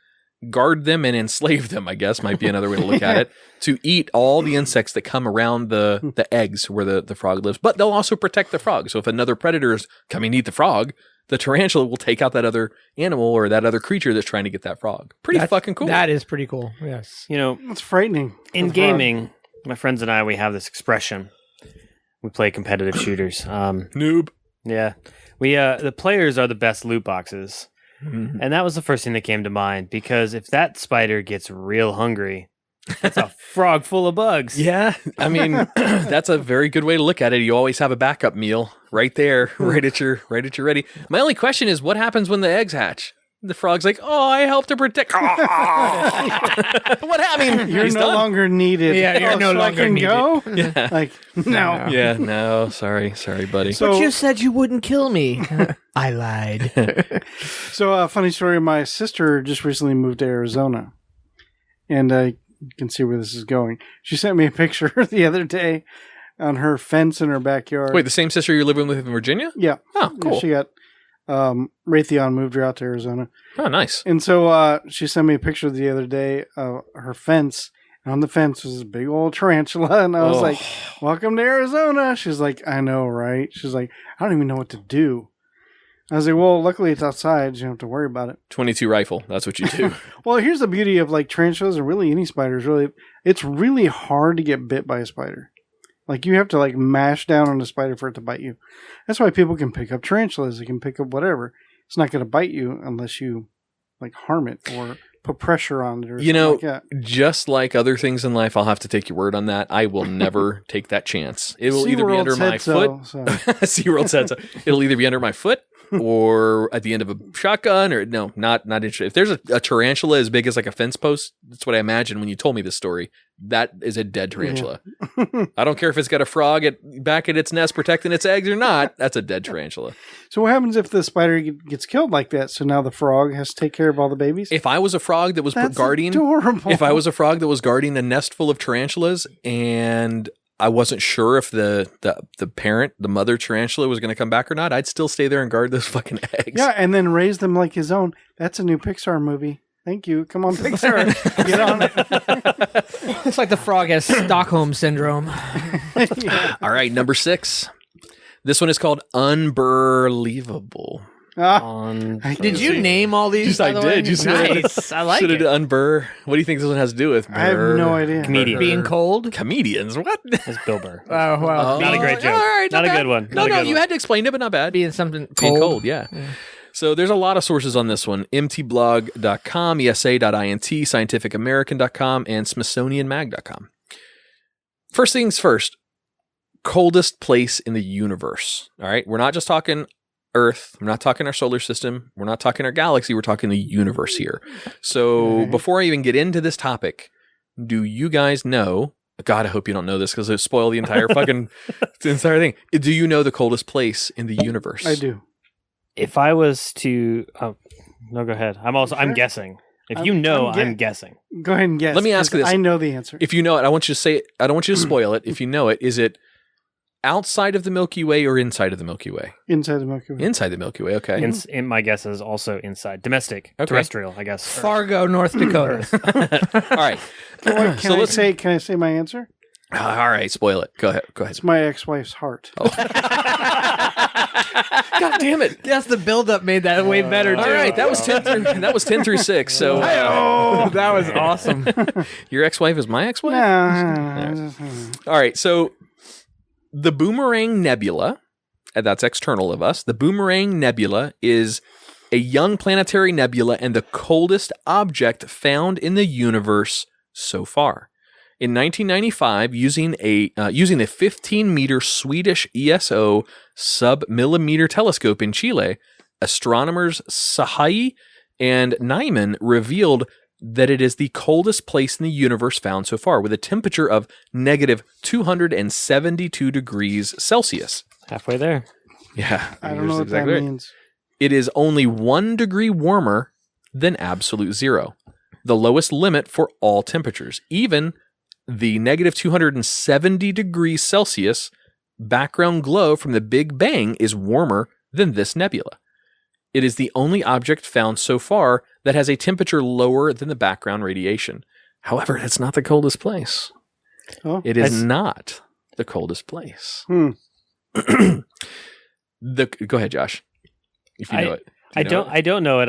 guard them, and enslave them, I guess might be another way to look at it, to eat all the insects that come around the eggs where the frog lives. But they'll also protect the frog. So if another predator is coming to eat the frog, the tarantula will take out that other animal or that other creature that's trying to get that frog. Pretty fucking cool. That is pretty cool. Yes. It's frightening. In gaming, my friends and I, we have this expression. We play competitive shooters. Noob. Yeah. The players are the best loot boxes. Mm-hmm. And that was the first thing that came to mind, because if that spider gets real hungry, that's a frog full of bugs. Yeah, I mean, that's a very good way to look at it. You always have a backup meal right there, right at your ready. My only question is, what happens when the eggs hatch? The frog's like, "Oh, I helped to protect." What happened? You're He's no done. longer needed. Yeah, you're no so longer I can needed. go? Yeah. Like, no. Yeah, no, sorry, buddy. So- But you said you wouldn't kill me. I lied. So, funny story. My sister just recently moved to Arizona, and you can see where this is going. She sent me a picture the other day on her fence in her backyard. Wait, the same sister you're living with in Virginia? Yeah. Oh, cool. Yeah, she got Raytheon moved her out to Arizona. Oh, nice. And so she sent me a picture the other day of her fence. And on the fence was a big old tarantula. And I was like, welcome to Arizona. She's like, I know, right? She's like, I don't even know what to do. I was like, well, luckily it's outside. So you don't have to worry about it. 22 rifle. That's what you do. Well, here's the beauty of like tarantulas and really any spiders. Really, it's really hard to get bit by a spider. Like you have to like mash down on a spider for it to bite you. That's why people can pick up tarantulas. They can pick up whatever. It's not going to bite you unless you like harm it or put pressure on it or something like that. Just like other things in life, I'll have to take your word on that. I will never take that chance. It will either be under my foot. SeaWorld said so. It'll either be under my foot or at the end of a shotgun or no, not interested. If there's a tarantula as big as like a fence post, that's what I imagine when you told me this story. That is a dead tarantula. Yeah. I don't care if it's got a frog back at its nest protecting its eggs or not. That's a dead tarantula. So what happens if the spider gets killed like that? So now the frog has to take care of all the babies? If I was a frog that was guarding, adorable. If I was a frog that was guarding a nest full of tarantulas and I wasn't sure if the parent, the mother tarantula was going to come back or not, I'd still stay there and guard those fucking eggs. Yeah, and then raise them like his own. That's a new Pixar movie. Thank you. Come on, Pixar. Get on it. It's like the frog has Stockholm syndrome. Yeah. All right, number 6. This one is called Unbelievable. Did you name all these? I did. You nice. I like it. Unbur. What do you think this one has to do with? I have no idea. Comedian. Being cold? Comedians? What? It's Bill Burr. Oh, well. Not a great joke. All right, not a good one. No, you had to explain it, but not bad. Being something cold. Being cold, yeah. So there's a lot of sources on this one. mtblog.com, esa.int, scientificamerican.com, and smithsonianmag.com. First things first, coldest place in the universe. All right? We're not just talking Earth. We're not talking our solar system. We're not talking our galaxy. We're talking the universe here. So before I even get into this topic, do you guys know... God, I hope you don't know this because it'll spoil the entire fucking the entire thing. Do you know the coldest place in the universe? I do. If I was to, no, go ahead. I'm guessing. If you know, I'm guessing. Go ahead and guess. Let me ask you this. I know the answer. If you know it, I want you to say it. I don't want you to spoil it. If you know it, is it outside of the Milky Way or inside of the Milky Way? Inside the Milky Way. Inside the Milky Way, okay. In my guess is also inside. Domestic. Okay. Terrestrial, I guess. Fargo, North Dakota. All right. Can I say my answer? All right, spoil it. Go ahead. It's my ex-wife's heart. Oh. God damn it. Yes, the build-up made that way better, too. All right, that was 10 through 6. So that was awesome. Your ex-wife is my ex-wife? No. All right, so the Boomerang Nebula, that's external of us. The Boomerang Nebula is a young planetary nebula and the coldest object found in the universe so far. In 1995, using the 15-meter Swedish ESO sub-millimeter telescope in Chile, astronomers Sahai and Nyman revealed that it is the coldest place in the universe found so far, with a temperature of negative 272 degrees Celsius. Halfway there. Yeah. I don't know what that means. It is only 1 degree warmer than absolute zero, the lowest limit for all temperatures. Even the negative 270 degrees Celsius background glow from the Big Bang is warmer than this nebula. It is the only object found so far that has a temperature lower than the background radiation. However, it's not the coldest place. Oh, it is not the coldest place. Hmm. Go ahead, Josh. If you know it. I don't know it.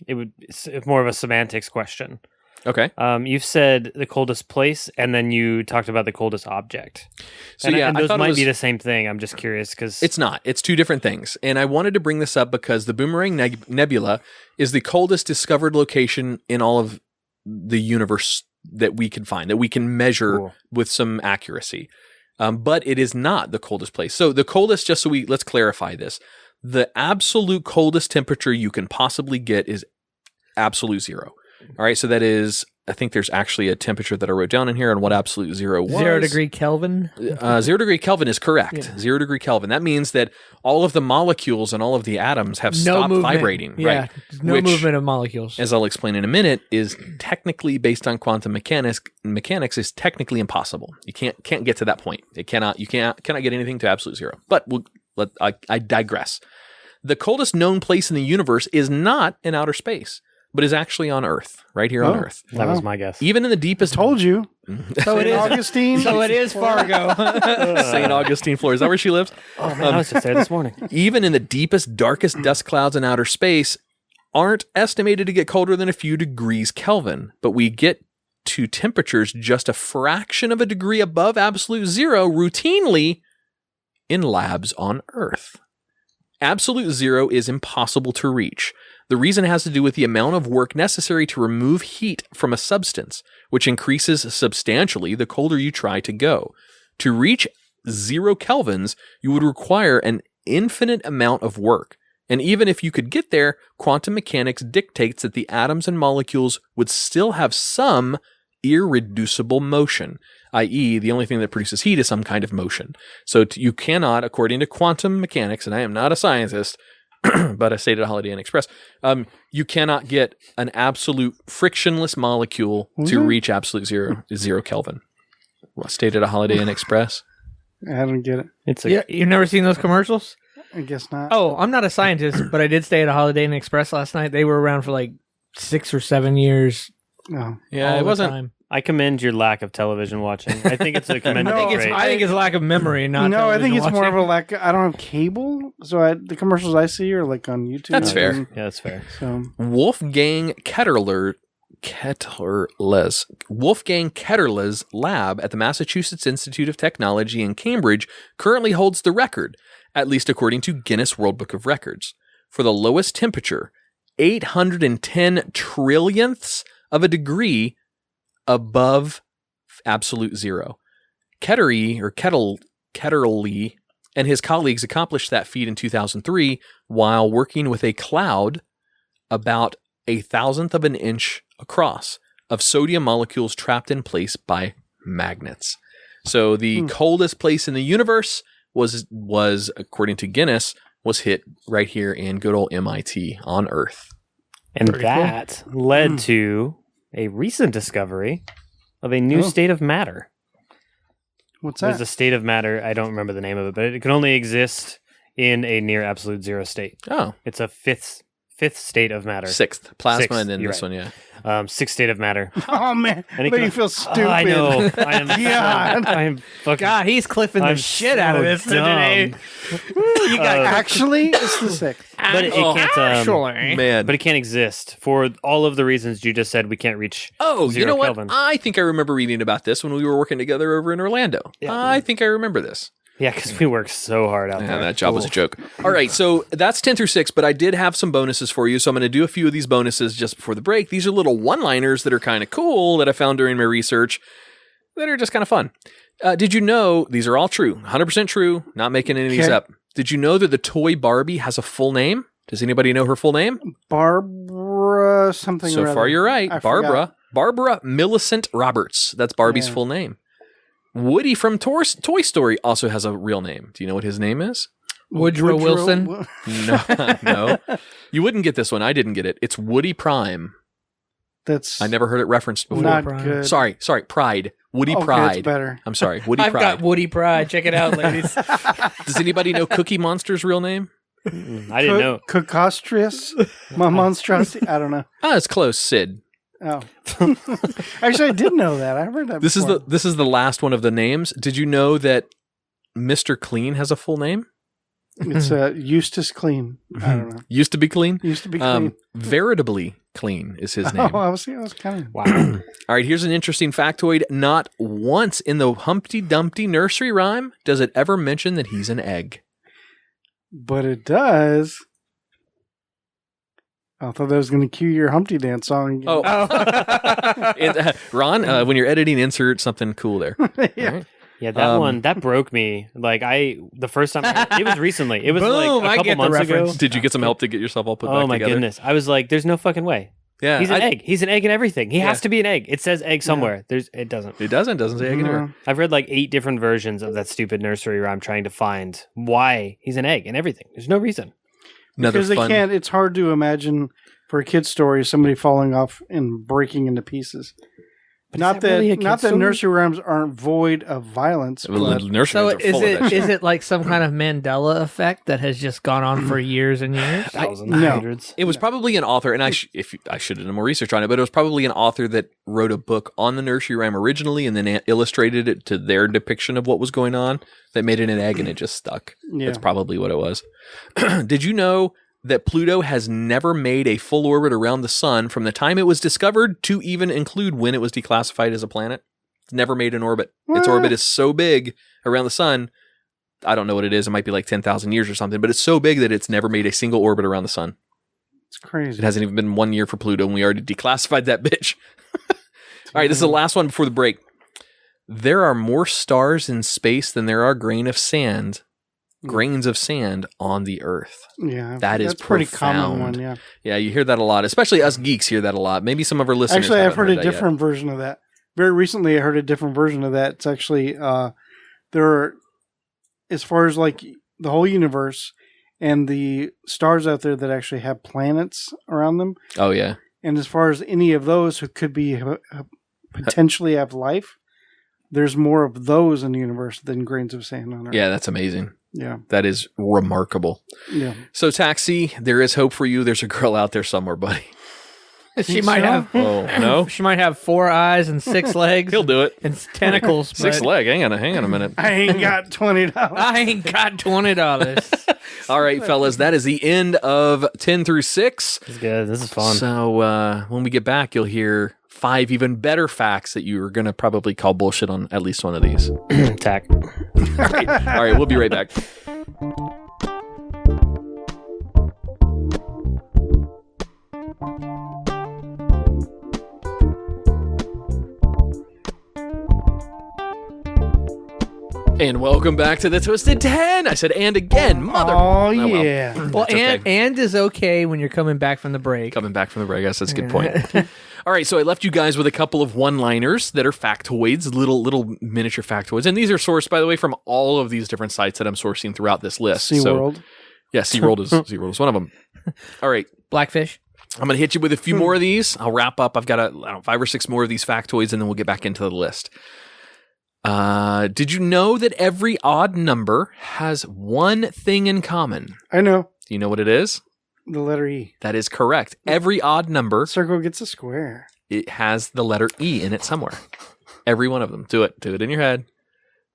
It's more of a semantics question. Okay. You've said the coldest place, and then you talked about the coldest object. So and those might be the same thing. I'm just curious because it's not. It's two different things. And I wanted to bring this up because the Boomerang Nebula is the coldest discovered location in all of the universe that we can find, that we can measure with some accuracy. But it is not the coldest place. So the coldest, let's clarify this. The absolute coldest temperature you can possibly get is absolute zero. All right, so that is, I think there's actually a temperature that I wrote down in here on what absolute zero was. 0 degree Kelvin. 0 degree Kelvin is correct. 0 degree Kelvin. That means that all of the molecule and all of the atoms have stopped vibrating. Yeah, right? no movement of molecules. As I'll explain in a minute, is technically based on quantum mechanics is technically impossible. You can't get to that point. You cannot get anything to absolute zero. But I digress. The coldest known place in the universe is not in outer space, but is actually on Earth, right here on Earth. That was my guess. Even in the deepest... Told you. So it is Augustine. So it is Fargo. St. Augustine, Florida. Is that where she lives? Oh, man, I was just there this morning. Even in the deepest, darkest dust clouds in outer space aren't estimated to get colder than a few degrees Kelvin, but we get to temperatures just a fraction of a degree above absolute zero routinely in labs on Earth. Absolute zero is impossible to reach. The reason has to do with the amount of work necessary to remove heat from a substance, which increases substantially the colder you try to go. To reach 0 kelvins, you would require an infinite amount of work. And even if you could get there, quantum mechanics dictates that the atoms and molecules would still have some irreducible motion, i.e. the only thing that produces heat is some kind of motion. So you cannot, according to quantum mechanics, and I am not a scientist, but I stayed at Holiday Inn Express, you cannot get an absolute frictionless molecule to reach absolute zero Kelvin. Well, stayed at a Holiday Inn Express. I don't get it. You've never seen those commercials? I guess not. Oh, I'm not a scientist, but I did stay at a Holiday Inn Express last night. They were around for like 6 or 7 years. No. Yeah, it wasn't. Time. I commend your lack of television watching. I think it's a commendable trait. I think it's lack of memory, not No, I think it's watching. more of a lack. I don't have cable, so the commercials I see are like on YouTube. That's fair. Yeah, that's fair. So Wolfgang Ketterle's lab at the Massachusetts Institute of Technology in Cambridge currently holds the record, at least according to Guinness World Book of Records, for the lowest temperature, 810 trillionths of a degree above absolute zero. Ketterle and his colleagues accomplished that feat in 2003 while working with a cloud about 1/1000th of an inch across of sodium molecules trapped in place by magnets. So the coldest place in the universe was according to Guinness, was hit right here in good old MIT on Earth. And that led to a recent discovery of a new state of matter. what's There's that? a state of matter. I don't remember the name of it, but it can only exist in a near absolute zero state. Oh, It's a fifth state of matter. sixth. Plasma Sixth, and then you're this right. one, yeah. Sixth state of matter. Oh man, And it make can- you feel stupid. I know. I am. God. I am fucking. God, he's cliffing the I'm shit out of so this today. dumb. You got Actually, it's the sixth. But it can't. actually. Man. But it can't exist for all of the reasons you just said. We can't reach. Oh, you 0 know what? Kelvin. I think I remember reading about this when we were working together over in Orlando. I think I remember this. Yeah, because we worked so hard out Yeah, there. that job was a joke. All right, so that's 10 through 6, but I did have some bonuses for you, so I'm going to do a few of these bonuses just before the break. These are little one-liners that are kind of cool that I found during my research that are just kind of fun. Did you know, these are all true, 100% true, not making any of these Okay. up. Did you know that the toy Barbie has a full name? Does anybody know her full name? Barbara something. So or other. far, you're right. I forgot. Barbara Millicent Roberts. That's Barbie's Yeah. full name. Woody from Toy Story also has a real name. Do you know what his name is? Woodrow Wilson. No, no. You wouldn't get this one. I didn't get it. It's Woody Prime. That's I never heard it referenced before. not Prime. good. Sorry, Pride. Woody Okay, Pride. it's better. I'm sorry, Woody I've Pride. got Woody Pride. Check it out, ladies. Does anybody know Cookie Monster's real name? I didn't know. Cocostrius, my monstrosity. I don't know. Ah, it's close. Sid. Oh, actually, I did know that. I heard that. This is before. this is the last one of the names. Did you know that Mr. Clean has a full name? It's Eustace Clean. I don't know. Used to be clean. Used to be clean. Veritably Clean is his name. Oh, I was kind of. Wow. All right, here's an interesting factoid. Not once in the Humpty Dumpty nursery rhyme does it ever mention that he's an egg. But it does. I thought that was going to cue your Humpty Dance song. Oh, Ron, when you're editing, insert something cool there. yeah. All right. Yeah, that one that broke me. Like the first time it was recently. It was Boom, like I a get couple the months ago. reference. Did you get some help to get yourself all put Oh back my together? goodness! I was like, "There's no fucking way." Yeah, He's an egg. He's an egg in everything. He has to be an egg. It says egg somewhere. It doesn't. It doesn't say egg anywhere. I've read like 8 different versions of that stupid nursery rhyme trying to find why he's an egg in everything. There's no reason. Because they can't. It's hard to imagine for a kid's story somebody falling off and breaking into pieces. But Not that nursery rhymes aren't void of violence. Well, nursery So rhymes are full of that shit. is it like some kind of Mandela effect that has just gone on for years and years? Thousands, No. hundreds. It was probably an author, and I should have done more research on it, but it was probably an author that wrote a book on the nursery rhyme originally and then illustrated it to their depiction of what was going on that made it an egg and it just stuck. Yeah. That's probably what it was. Did you know that Pluto has never made a full orbit around the sun from the time it was discovered to even include when it was declassified as a planet? It's never made an orbit. Its orbit is so big around the sun. I don't know what it is. It might be like 10,000 years or something, but it's so big that it's never made a single orbit around the sun. It's crazy. It hasn't even been 1 year for Pluto, and we already declassified that bitch. All right, this is the last one before the break. There are more stars in space than there are grains of sand on the Earth. Yeah, That's a pretty profound. common one. Yeah, Yeah, you hear that a lot. Especially us geeks hear that a lot. Maybe some of our listeners actually, I've haven't heard a that yet. different version of that. Very recently, I heard a different version of that. It's actually there are, as far as like the whole universe and the stars out there that actually have planets around them. Oh, yeah. And as far as any of those who could be potentially have life, there's more of those in the universe than grains of sand on Earth. Yeah, that's amazing. Yeah. That is remarkable. Yeah. So, Taxi, there is hope for you. There's a girl out there somewhere, buddy. She might have. Oh, no? She might have 4 eyes and 6 legs. He'll do it. And tentacles. 6 but leg. Hang on a minute. I ain't got $20. I ain't got $20. All right, fellas, that is the end of 10 through 6. This is good. This is fun. So when we get back, you'll hear 5 even better facts that you are going to probably call bullshit on at least one of these. Tach. All right, we'll be right back. And welcome back to the Twisted 10. I said and again, mother. Oh, well. yeah. Well, That's okay. and is okay when you're coming back from the break. Coming back from the break, I guess that's a good point. All right, so I left you guys with a couple of one-liners that are factoids, little miniature factoids. And these are sourced, by the way, from all of these different sites that I'm sourcing throughout this list. SeaWorld. So, yeah, SeaWorld is one of them. All right. Blackfish. I'm going to hit you with a few more of these. I'll wrap up. I've got 5 or 6 more of these factoids, and then we'll get back into the list. Did you know that every odd number has one thing in common? I know. Do you know what it is? The letter E. That is correct. Every odd number, Circle gets a square. it has the letter E in it somewhere. Every one of them. Do it. Do it in your head.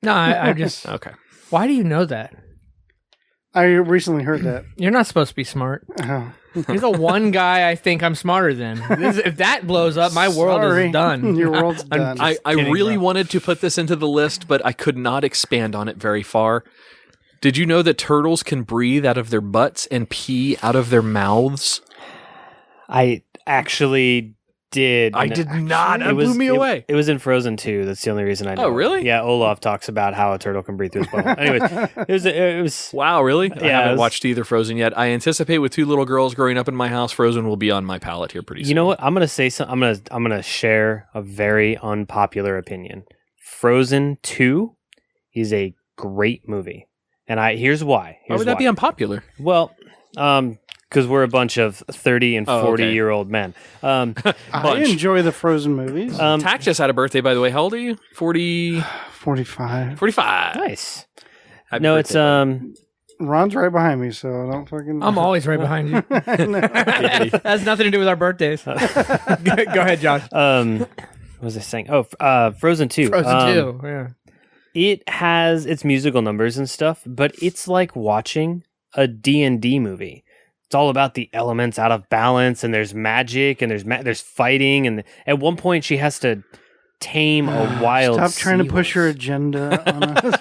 No, I just. Okay. Why do you know that? I recently heard that. You're not supposed to be smart. Oh. You're the one guy I think I'm smarter than. If that blows up, my world Sorry. is done. Your world's done. I kidding, really bro. wanted to put this into the list, but I could not expand on it very far. Did you know that turtles can breathe out of their butts and pee out of their mouths? I actually did. I did not. It blew me away. It was in Frozen 2. That's the only reason I know. Oh, really? Yeah, Olaf talks about how a turtle can breathe through his butthole. Anyways, it was Wow, really? I Yeah, haven't it was- watched either Frozen yet. I anticipate with 2 little girls growing up in my house, Frozen will be on my palate here pretty soon. You know what? I'm gonna say something. I'm gonna share a very unpopular opinion. Frozen 2 is a great movie, and here's why. Why would that be unpopular? Well, because we're a bunch of 30 and 40-year-old men. I bunch. enjoy the Frozen movies. Tach just had a birthday, by the way. How old are you? 40... 45. 45. Nice. Happy No, birthday. it's Ron's right behind me, so I don't fucking... I'm always right behind you. That has nothing to do with our birthdays. Go ahead, Josh. what was I saying? Oh, Frozen 2. Frozen 2. Yeah. It has its musical numbers and stuff, but it's like watching a D&D movie. It's all about the elements out of balance, and there's magic, and there's fighting, and at one point she has to tame a wild Stop trying to push your seahorse. agenda on us.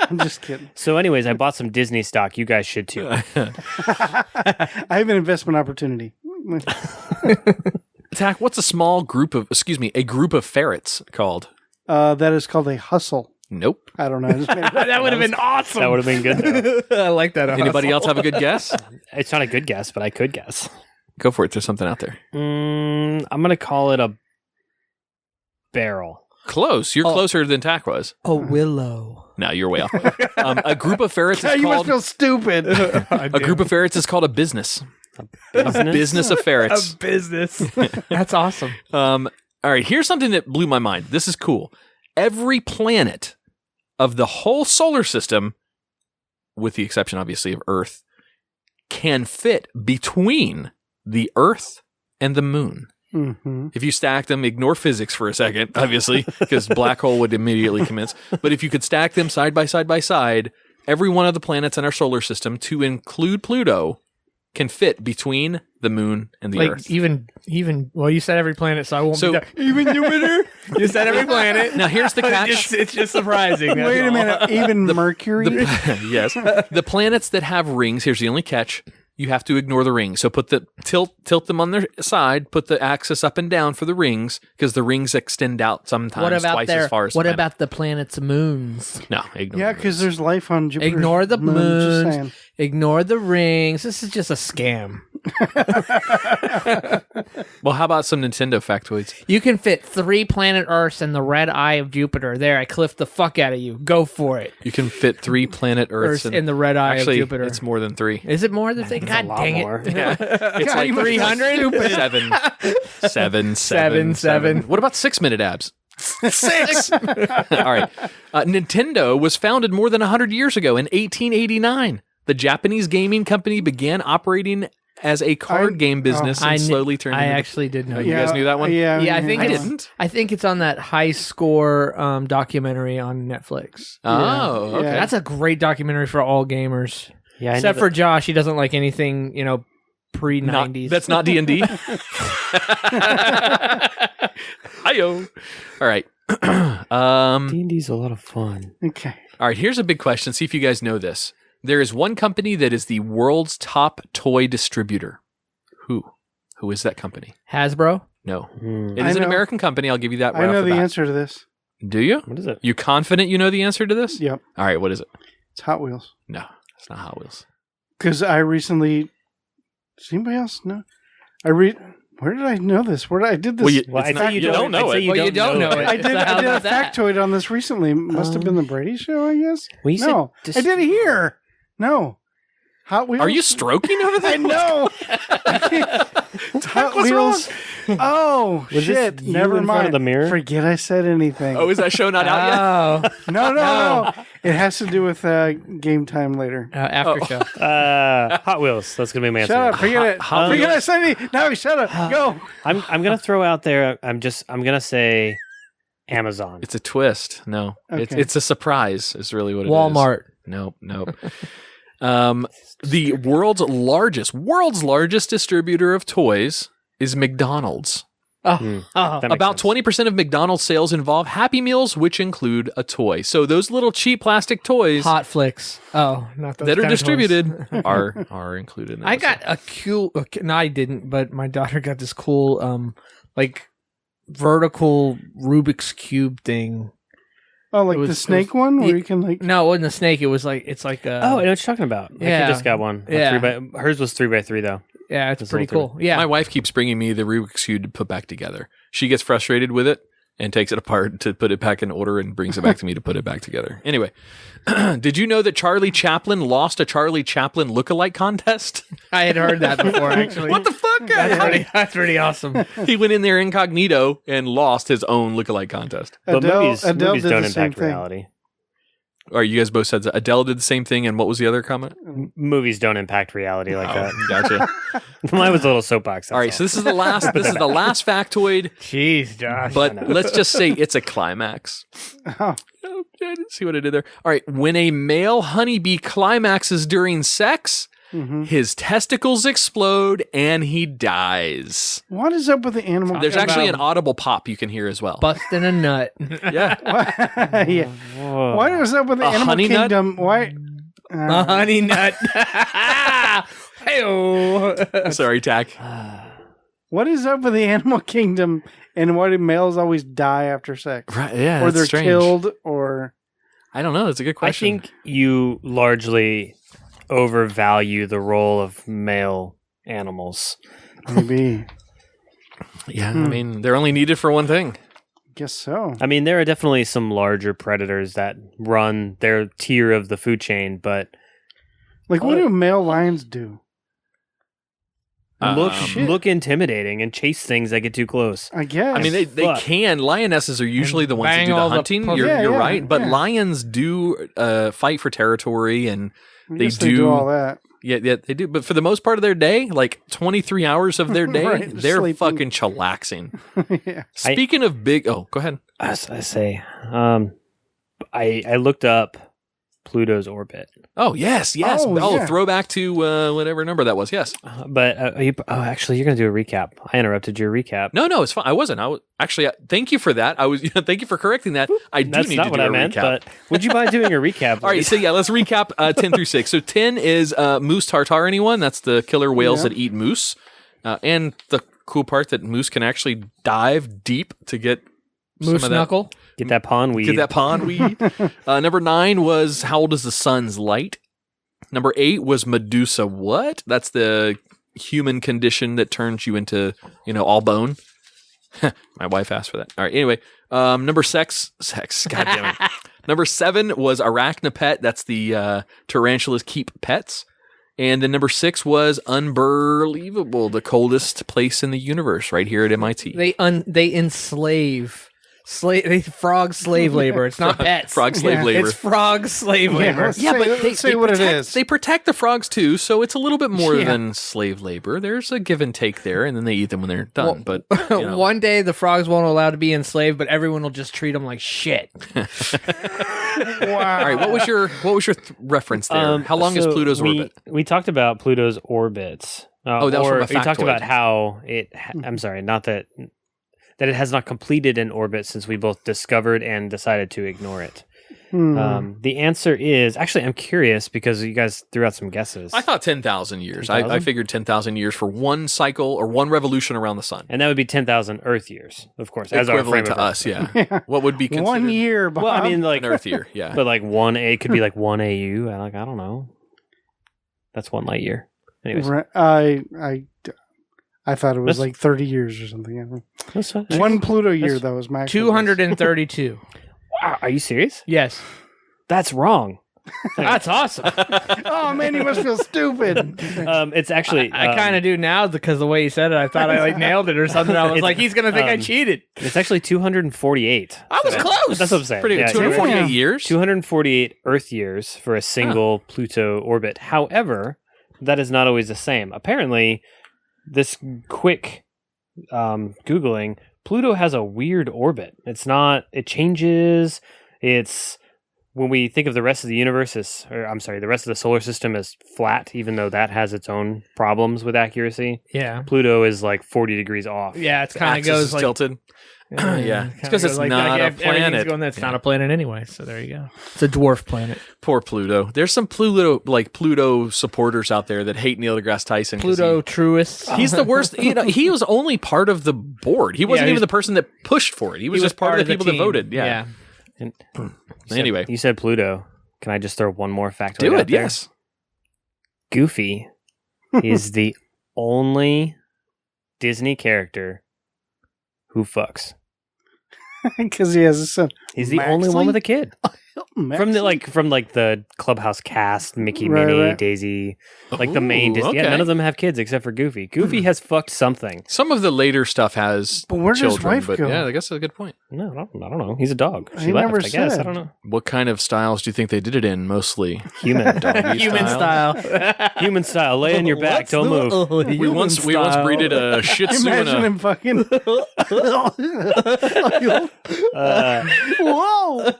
I'm just kidding. So anyways, I bought some Disney stock. You guys should too. I have an investment opportunity. Tach, what's a group of ferrets called? That is called a hustle. Nope. I don't know. I just made it up. That would have been awesome. That would have been good though. I like that. Anybody else have a good guess? It's not a good guess, but I could guess. Go for it. There's something out there. I'm going to call it a barrel. Close. You're closer than Tach was. A willow. No, you're way off. A group of ferrets is You must called feel stupid. a group of ferrets is called a business. A business of ferrets. Business. That's awesome. All right, here's something that blew my mind. This is cool. Every planet of the whole solar system, with the exception, obviously, of Earth, can fit between the Earth and the moon. Mm-hmm. If you stack them, ignore physics for a second, obviously, because black hole would immediately commence. But if you could stack them side by side, every one of the planets in our solar system, to include Pluto, can fit between the moon and the Earth. Even well, you said every planet, so I won't So- be there. Even Jupiter. You said every planet. Now, here's the catch. It's just surprising. that's Wait a all. minute. Even Mercury? Yes. The planets that have rings, here's the only catch. You have to ignore the rings. So put the tilt them on their side, put the axis up and down for the rings, because the rings extend out sometimes What about twice as far as the planet. about the planet's moons? No, ignore Yeah, the because rings. there's life on Jupiter. Ignore the Just moons. saying. Ignore the rings. This is just a scam. Well, how about some Nintendo factoids? You can fit 3 planet Earths in the red eye of Jupiter. There, I clipped the fuck out of you. Go for it. You can fit 3 planet Earths Earths in the red eye actually, of Jupiter. it's more than 3. Is it more than thing? God lot dang more. it. Yeah. It's like 300? 7. What about 6-minute abs? 6. All right. Nintendo was founded more than 100 years ago in 1889. The Japanese gaming company began operating as a card game business and slowly turned I into... actually did know. You guys knew that one? Yeah, Yeah, I think I it's- didn't. I think it's on that high score documentary on Netflix. Oh, Yeah. okay. That's a great documentary for all gamers. Yeah, I Except know for Josh, he doesn't like anything, pre Not- 90s. that's not D&D. Hi-yo. All right. D&D's a lot of fun. Okay. All right, here's a big question. See if you guys know this. There is one company that is the world's top toy distributor. Who? Who is that company? Hasbro. No. Hmm. It is I an know. American company. I'll give you that right I know off the the bat. answer to this. Do you? What is it? You confident you know the answer to this? Yep. All right, what is it? It's Hot Wheels. No, it's not Hot Wheels. Because I recently. Does anybody else know? Where did I know this? Where did I did this? Well, Well, it's I'd say not- you you don't know I'd say it. You Well, you don't know it. I did How a about that? factoid on this recently. Must have been the Brady Show, I guess. Well, you said No, I did it here. No. Hot Wheels. Are you stroking over there? I know. Hot What's Wheels. Oh, Was shit. this you Never in mind. front of the mirror? Forget I said anything. Oh, is that show not out yet? Oh, No. It has to do with game time later. after show. Hot Wheels. That's gonna be my answer. Shut up. Forget it. Hot Forget I Wheels. said anything. No, shut up. Go. I'm gonna throw out there. I'm gonna say Amazon. It's a twist. No, Okay. it's a surprise. Is really what it is. Walmart. Nope. The world's largest distributor of toys is McDonald's. Oh, That makes About sense. 20% of McDonald's sales involve Happy Meals, which include a toy. So those little cheap plastic toys Hot Flicks. Oh, not those that are kind of distributed toys. are included. In I this. got a cool. No, I didn't, but my daughter got this cool, like vertical Rubik's cube thing. Oh, like It the was- snake it was- one where it- you can like. No, it wasn't a snake. It was like it's like a. Oh, I know what you're talking about. My Yeah. kid just got one. Yeah. Hers was 3x3 though. yeah, it's It's pretty little cool. Yeah, My wife keeps bringing me the Rubik's Cube to put back together. She gets frustrated with it and takes it apart to put it back in order and brings it back to me to put it back together. Anyway, did you know that Charlie Chaplin lost a Charlie Chaplin lookalike contest? I had heard that before. Actually, What the fuck? That's pretty awesome. He went in there incognito and lost his own lookalike contest. But movies Adele don't did the same impact thing. reality. All right, you guys both said that. Adele did the same thing, and what was the other comment? Movies don't impact reality like that. Gotcha. Mine was a little soapbox. All right, so this is the last. This is the last factoid, Jeez, Josh. but let's just say it's a climax. Oh, Oh, I didn't see what I did there. All right, when a male honeybee climaxes during sex, mhm. his testicles explode and he dies. What is up with the animal? There's actually an about- audible pop you can hear as well. busting a nut. Yeah. yeah. Whoa. What is up with the A animal honey nut? kingdom? Why? A honey nut. Hey-oh. Sorry, Tach. What is up with the animal kingdom? And why do males always die after sex? Right, yeah, or that's they're strange. killed, or I don't know. That's a good I question. think you largely overvalue the role of male animals. Maybe. Yeah, I mean, they're only needed for one thing. Guess so. I mean, there are definitely some larger predators that run their tier of the food chain, but Like, what do male lions do? look intimidating and chase things that get too close. I guess. I mean, they can. Lionesses are usually the ones that bang do the all the hunting. puff- You're Yeah, right. But yeah. lions do fight for territory, and I they guess do all that. Yeah, they do. But for the most part of their day, like 23 hours of their day, Right, they're sleeping. fucking chillaxing. Yeah. Speaking of big... Oh, go ahead. As I say, I looked up Pluto's orbit, Oh, yes. Oh, yeah. Throwback to whatever number that was. Yes. but actually, you're going to do a recap. I interrupted your recap. No, it's fine. I wasn't. Actually, thank you for that. Thank you for correcting that. I do That's need not to what do I a meant. recap. But would you mind doing a recap? All right, please? so yeah, let's recap 10 through 6. So 10 is moose tartar, anyone? That's the killer whales Yeah. that eat moose. And the cool part that moose can actually dive deep to get Moose some of that. knuckle. Get that pond weed. Get that pond weed. Number 9 was How Old Is the Sun's Light? Number 8 was Medusa what? That's the human condition that turns you into, all bone. My wife asked for that. All right, anyway. Number sex. God damn it. Number 7 was Arachnopet. That's the tarantulas keep pets. And then number 6 was Unbelievable, the coldest place in the universe, right here at MIT. They enslave frog slave labor. It's not pets. Frog slave Yeah, labor. It's frog slave labor. let's say what it is. They protect the frogs too, so it's a little bit more Yeah. than slave labor. There's a give and take there, and then they eat them when they're done. But One day the frogs won't allow to be enslaved, but everyone will just treat them like shit. Wow. all right, what was your reference there? How long is so Pluto's orbit? We talked about Pluto's orbits. Oh, that was from a we talked factoid. about how I'm sorry, not that it has not completed an orbit since we both discovered and decided to ignore it. The answer is actually, I'm curious because you guys threw out some guesses. I thought 10,000 years. 10,000? I figured 10,000 years for one cycle or one revolution around the sun. And that would be 10,000 Earth years, of course, as our frame Equivalent to of us, reference. yeah. What would be considered 1 year, Bob. Well, I mean, like, an Earth year? Yeah. but like 1 could be like 1 AU. I don't know. That's 1 light year. Anyways, I thought it was That's- like 30 years or something. I don't know. that's fine. One Pluto year, that was my 232. Wow, are you serious? Yes. That's wrong. That's awesome. Oh, man, you must feel stupid. It's actually I kind of do now because the way you said it, I thought I nailed it or something. I was like, he's going to think I cheated. It's actually 248. I was close. That's what I'm saying. Pretty Yeah, 248 yeah. years? 248 Earth years for a single Pluto orbit. However, that is not always the same. Apparently, this quick Googling, Pluto has a weird orbit. It changes. It's, when we think of the rest of the universe the rest of the solar system as flat, even though that has its own problems with accuracy. Yeah. Pluto is like 40 degrees off. Yeah, it The kind of axis goes is like tilted. Yeah. It's because it's like not a everything's planet. Going, it's Yeah. not a planet anyway. So there you go. It's a dwarf planet. Poor Pluto. There's some Pluto supporters out there that hate Neil deGrasse Tyson. 'cause Pluto truists. He's the worst. He was only part of the board. He wasn't Yeah, even the person that pushed for it. He was just part of the people that team. voted. Yeah. And Anyway, you said Pluto. Can I just throw one more factoid do out it. there? Yes. Goofy is the only Disney character who fucks. Because he has a son. He's the only one Maxley? with a kid. From the Clubhouse cast, Mickey, Right, Minnie, right. Daisy, like the main Ooh, Disney. Yeah, okay. none of them have kids except for Goofy. Goofy has fucked something. Some of the later stuff has But where does his children, wife but go? yeah, I guess that's a good point. No, I don't know. He's a dog. She He left, never I guess. I said. don't know. What kind of styles do you think they did it in? Mostly Human. doggy Human style. Human style. Lay on your back. Don't move. We once breeded a Shih Tzu and Imagine a him fucking. Whoa!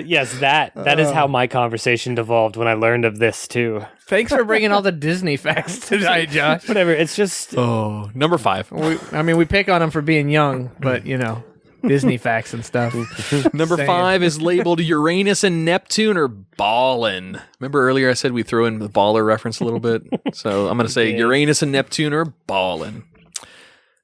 Yes, that is how my conversation devolved when I learned of this too. Thanks for bringing all the Disney facts tonight, Josh. Whatever. It's just oh, number 5. We pick on him for being young, but Disney facts and stuff. Number Saying. 5 is labeled Uranus and Neptune are ballin'. Remember earlier I said we throw in the baller reference a little bit? So I'm going to say Uranus and Neptune are ballin'.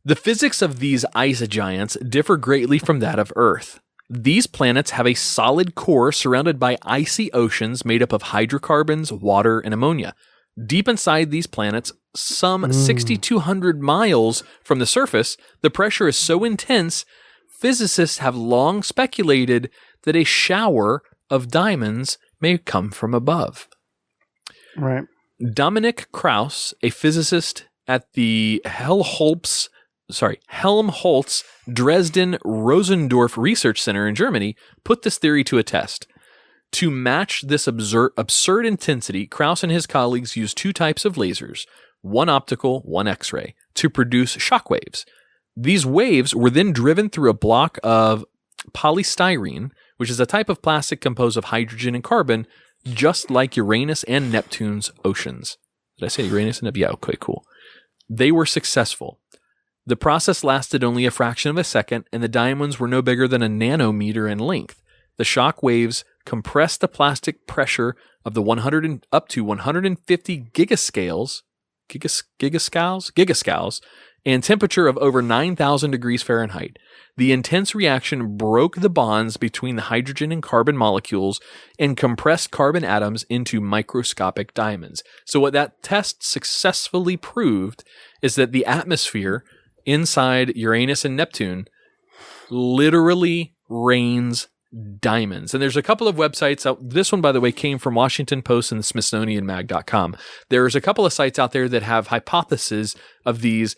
The physics of these ice giants differ greatly from that of Earth. These planets have a solid core surrounded by icy oceans made up of hydrocarbons, water, and ammonia. Deep inside these planets, some 6,200 miles from the surface, the pressure is so intense, physicists have long speculated that a shower of diamonds may come from above. Right. Dominic Krauss, a physicist at the Helmholtz Dresden Rosendorf Research Center in Germany, put this theory to a test. To match this absurd intensity, Krauss and his colleagues used two types of lasers, one optical, one X-ray, to produce shock waves. These waves were then driven through a block of polystyrene, which is a type of plastic composed of hydrogen and carbon, just like Uranus and Neptune's oceans. Did I say Uranus and Neptune? Yeah, okay, cool. They were successful. The process lasted only a fraction of a second, and the diamonds were no bigger than a nanometer in length. The shock waves compressed the plastic pressure of the 100 up to 150 gigascales, and temperature of over 9,000 degrees Fahrenheit. The intense reaction broke the bonds between the hydrogen and carbon molecules and compressed carbon atoms into microscopic diamonds. So what that test successfully proved is that the atmosphere inside Uranus and Neptune literally rains diamonds. And there's a couple of websites out. This one, by the way, came from Washington Post and SmithsonianMag.com. There's a couple of sites out there that have hypotheses of these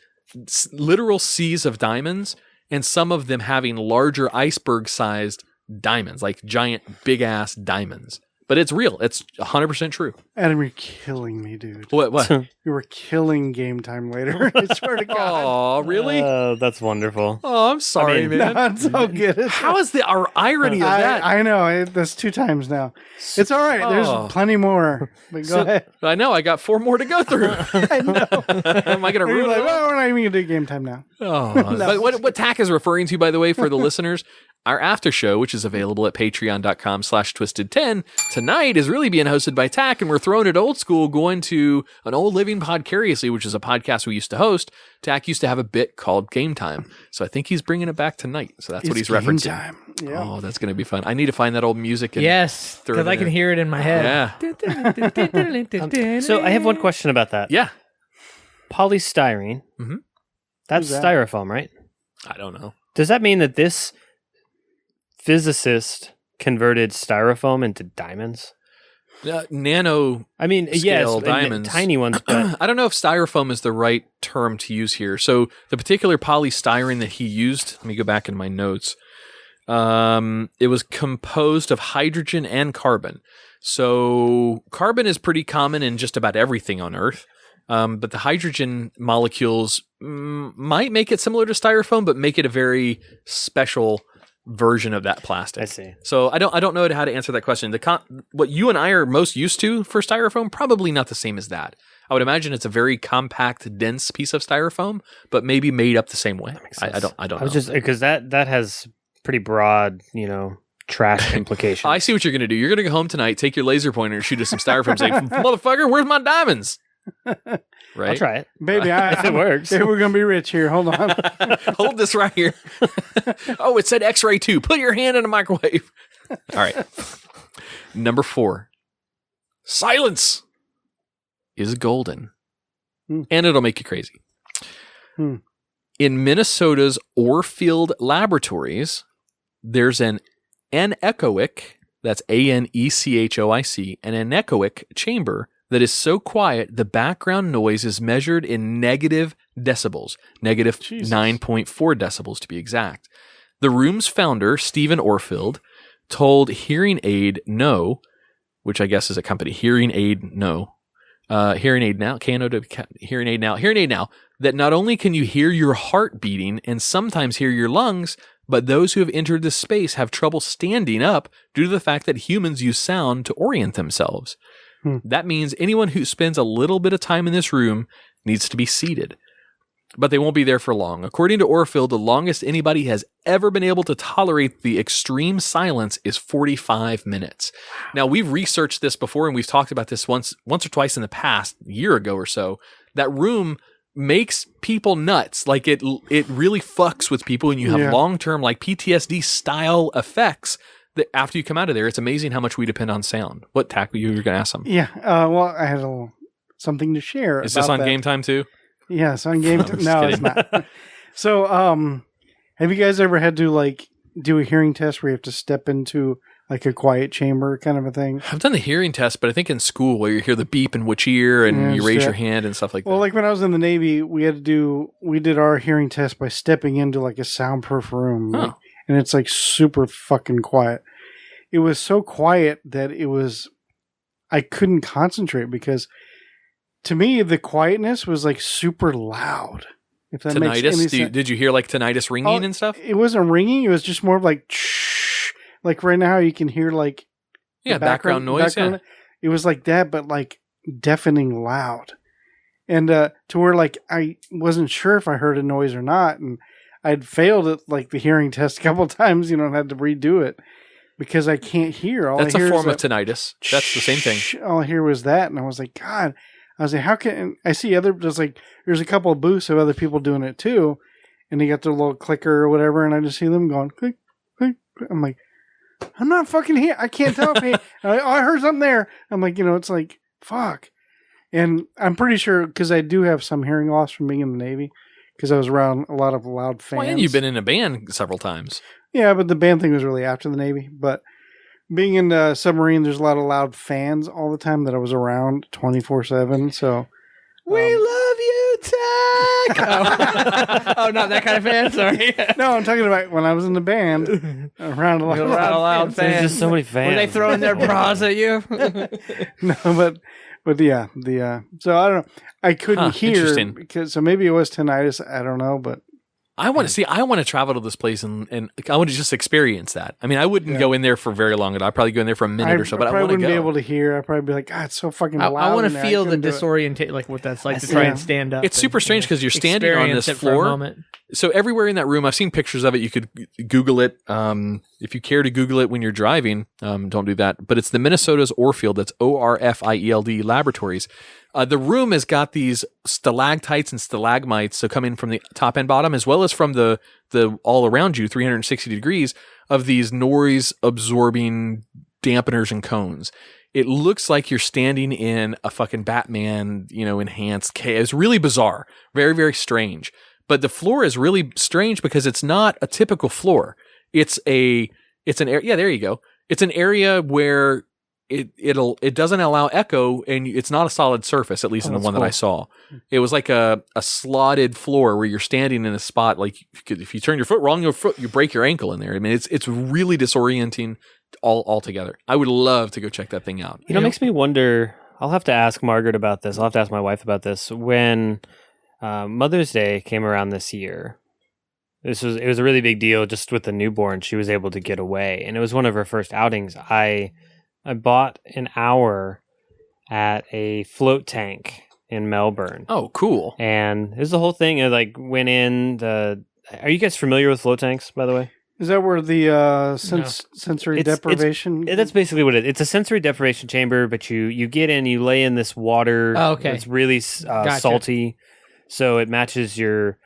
literal seas of diamonds, and some of them having larger iceberg-sized diamonds, like giant, big-ass diamonds. But it's real. It's 100% true. Adam, you're killing me, dude. What? You were killing Game Time later. I swear to God. Oh, really? That's wonderful. Oh, I'm sorry, man. No, it's all good. How is the irony of that? I know. That's 2 times now. It's all right. There's plenty more. But go ahead. I know. I got 4 more to go through. I know. Am I going to You're ruin like, it? well, we're not even going to do Game Time now. Oh, but what Tach is referring to, by the way, for the listeners, our after show, which is available at patreon.com/twisted10, tonight is really being hosted by Tach, and we're throwing it old school, going to an old living podcariously, which is a podcast we used to host. Tach used to have a bit called Game Time, so I think he's bringing it back tonight. So that's what he's referencing. Time. Yeah. Oh, that's going to be fun. I need to find that old music. And Yes, throw it because in I can there. hear it in my head. Yeah. So I have one question about that. Yeah. Polystyrene. Mm-hmm. That's Who's that? styrofoam, right? I don't know. Does that mean that this physicist converted styrofoam into diamonds? Nano. I mean, yes, Scale diamonds. tiny ones, but I don't know if styrofoam is the right term to use here. So the particular polystyrene that he used, let me go back in my notes. It was composed of hydrogen and carbon. So carbon is pretty common in just about everything on Earth. But the hydrogen molecules might make it similar to styrofoam, but make it a very special version of that plastic. I see. So I don't know how to answer that question. What you and I are most used to for styrofoam, probably not the same as that. I would imagine it's a very compact, dense piece of styrofoam, but maybe made up the same way. I don't know. I was just because that has pretty broad, trash implications. I see what you're going to do. You're going to go home tonight, take your laser pointer, and shoot us some styrofoam. Say, motherfucker, where's my diamonds? Right? I'll try it. Baby, If it works. We're going to be rich here. Hold on. Hold this right here. Oh, it said X-ray 2. Put your hand in a microwave. All right. Number 4. Silence is golden. And it'll make you crazy. In Minnesota's Orfield Laboratories, there's an anechoic, that's A-N-E-C-H-O-I-C, an anechoic chamber that is so quiet the background noise is measured in negative decibels, negative 9.4 decibels to be exact. The room's founder, Stephen Orfield, told Hearing Aid No, which I guess is a company, Hearing Aid No, Hearing Aid Now, Hearing Aid Now, that not only can you hear your heart beating and sometimes hear your lungs, but those who have entered this space have trouble standing up due to the fact that humans use sound to orient themselves. That means anyone who spends a little bit of time in this room needs to be seated. But they won't be there for long. According to Orfield, the longest anybody has ever been able to tolerate the extreme silence is 45 minutes. Now, we've researched this before, and we've talked about this once or twice in the past, a year ago or so. That room makes people nuts. Like it really fucks with people, and you have long-term like PTSD style effects that after you come out of there. It's amazing how much we depend on sound. What, Tach, you were going to ask them? Yeah. Well, I had a little something to share. Is this about on that. Game Time too? Yeah, it's on Game Time. No, it's kidding. not. So, have you guys ever had to like do a hearing test where you have to step into like a quiet chamber kind of a thing? I've done the hearing test, but I think in school where you hear the beep in which ear and Yeah, you raise yeah. your hand and stuff like Well, that. like when I was in the Navy, we did our hearing test by stepping into like a soundproof room, Oh. like, and it's like super fucking quiet. It was so quiet that I couldn't concentrate because to me the quietness was like super loud. If that makes any Tinnitus? sense. Did you hear like tinnitus ringing and stuff? It wasn't ringing. It was just more of like, shh. Like right now you can hear like the Yeah, background noise. Yeah. It was like that, but like deafening loud. And to where like I wasn't sure if I heard a noise or not. And I'd failed at like the hearing test a couple of times, and had to redo it because I can't hear. All That's I a hear form is of tinnitus. That's the same thing. shh. All I hear was that. And I was like, God. I was like, how can... And I see there's a couple of booths of other people doing it too. And they got their little clicker or whatever. And I just see them going, click, click, click. I'm like, I'm not fucking here. I can't tell if I heard something there. I'm like, it's like, fuck. And I'm pretty sure, because I do have some hearing loss from being in the Navy, because I was around a lot of loud fans. Well, and you've been in a band several times. Yeah, but the band thing was really after the Navy. But being in the submarine, there's a lot of loud fans all the time that I was around 24/7. So We love you, Tach. Oh, not that kind of fan. Sorry. no, I'm talking about when I was in the band around a lot of loud fans. There's just so many fans. Were they throwing their bras at you? No, but yeah, so I don't know. I couldn't hear interesting. because so maybe it was tinnitus. I don't know, but I want to travel to this place and I want to just experience that. I mean, I wouldn't go in there for very long. I'd probably go in there for a minute or so, but I probably want to wouldn't go. be able to hear. I'd probably be like, God, it's so fucking loud. I want in to there. feel the couldn't do it." disorientate, like what that's like to try and stand up. It's super strange because you're standing on experience this it for a floor. moment. So everywhere in that room, I've seen pictures of it. You could Google it. If you care to Google it when you're driving, don't do that. But it's the Minnesota's Orfield. That's ORFIELD Laboratories. The room has got these stalactites and stalagmites, so coming from the top and bottom, as well as from the all around you, 360 degrees, of these noise-absorbing dampeners and cones. It looks like you're standing in a fucking Batman, enhanced chaos. It's really bizarre. Very, very strange. But the floor is really strange because it's not a typical floor. It's an area. Yeah, there you go. It's an area where it doesn't allow echo, and it's not a solid surface, at least in the one that I saw. It was like a slotted floor where you're standing in a spot. Like if you turn your foot wrong, you break your ankle in there. I mean, it's really disorienting altogether. I would love to go check that thing out. It makes me wonder. I'll have to ask Margaret about this. I'll have to ask my wife about this. When Mother's Day came around this year, it was a really big deal. Just with the newborn, she was able to get away, and it was one of her first outings. I bought an hour at a float tank in Melbourne. Oh, cool! And it was the whole thing. I went in the. Are you guys familiar with float tanks, by the way? Is that where the sensory deprivation? That's basically what it is. It's a sensory deprivation chamber, but you get in, you lay in this water. Oh, okay. It's really salty, so it matches your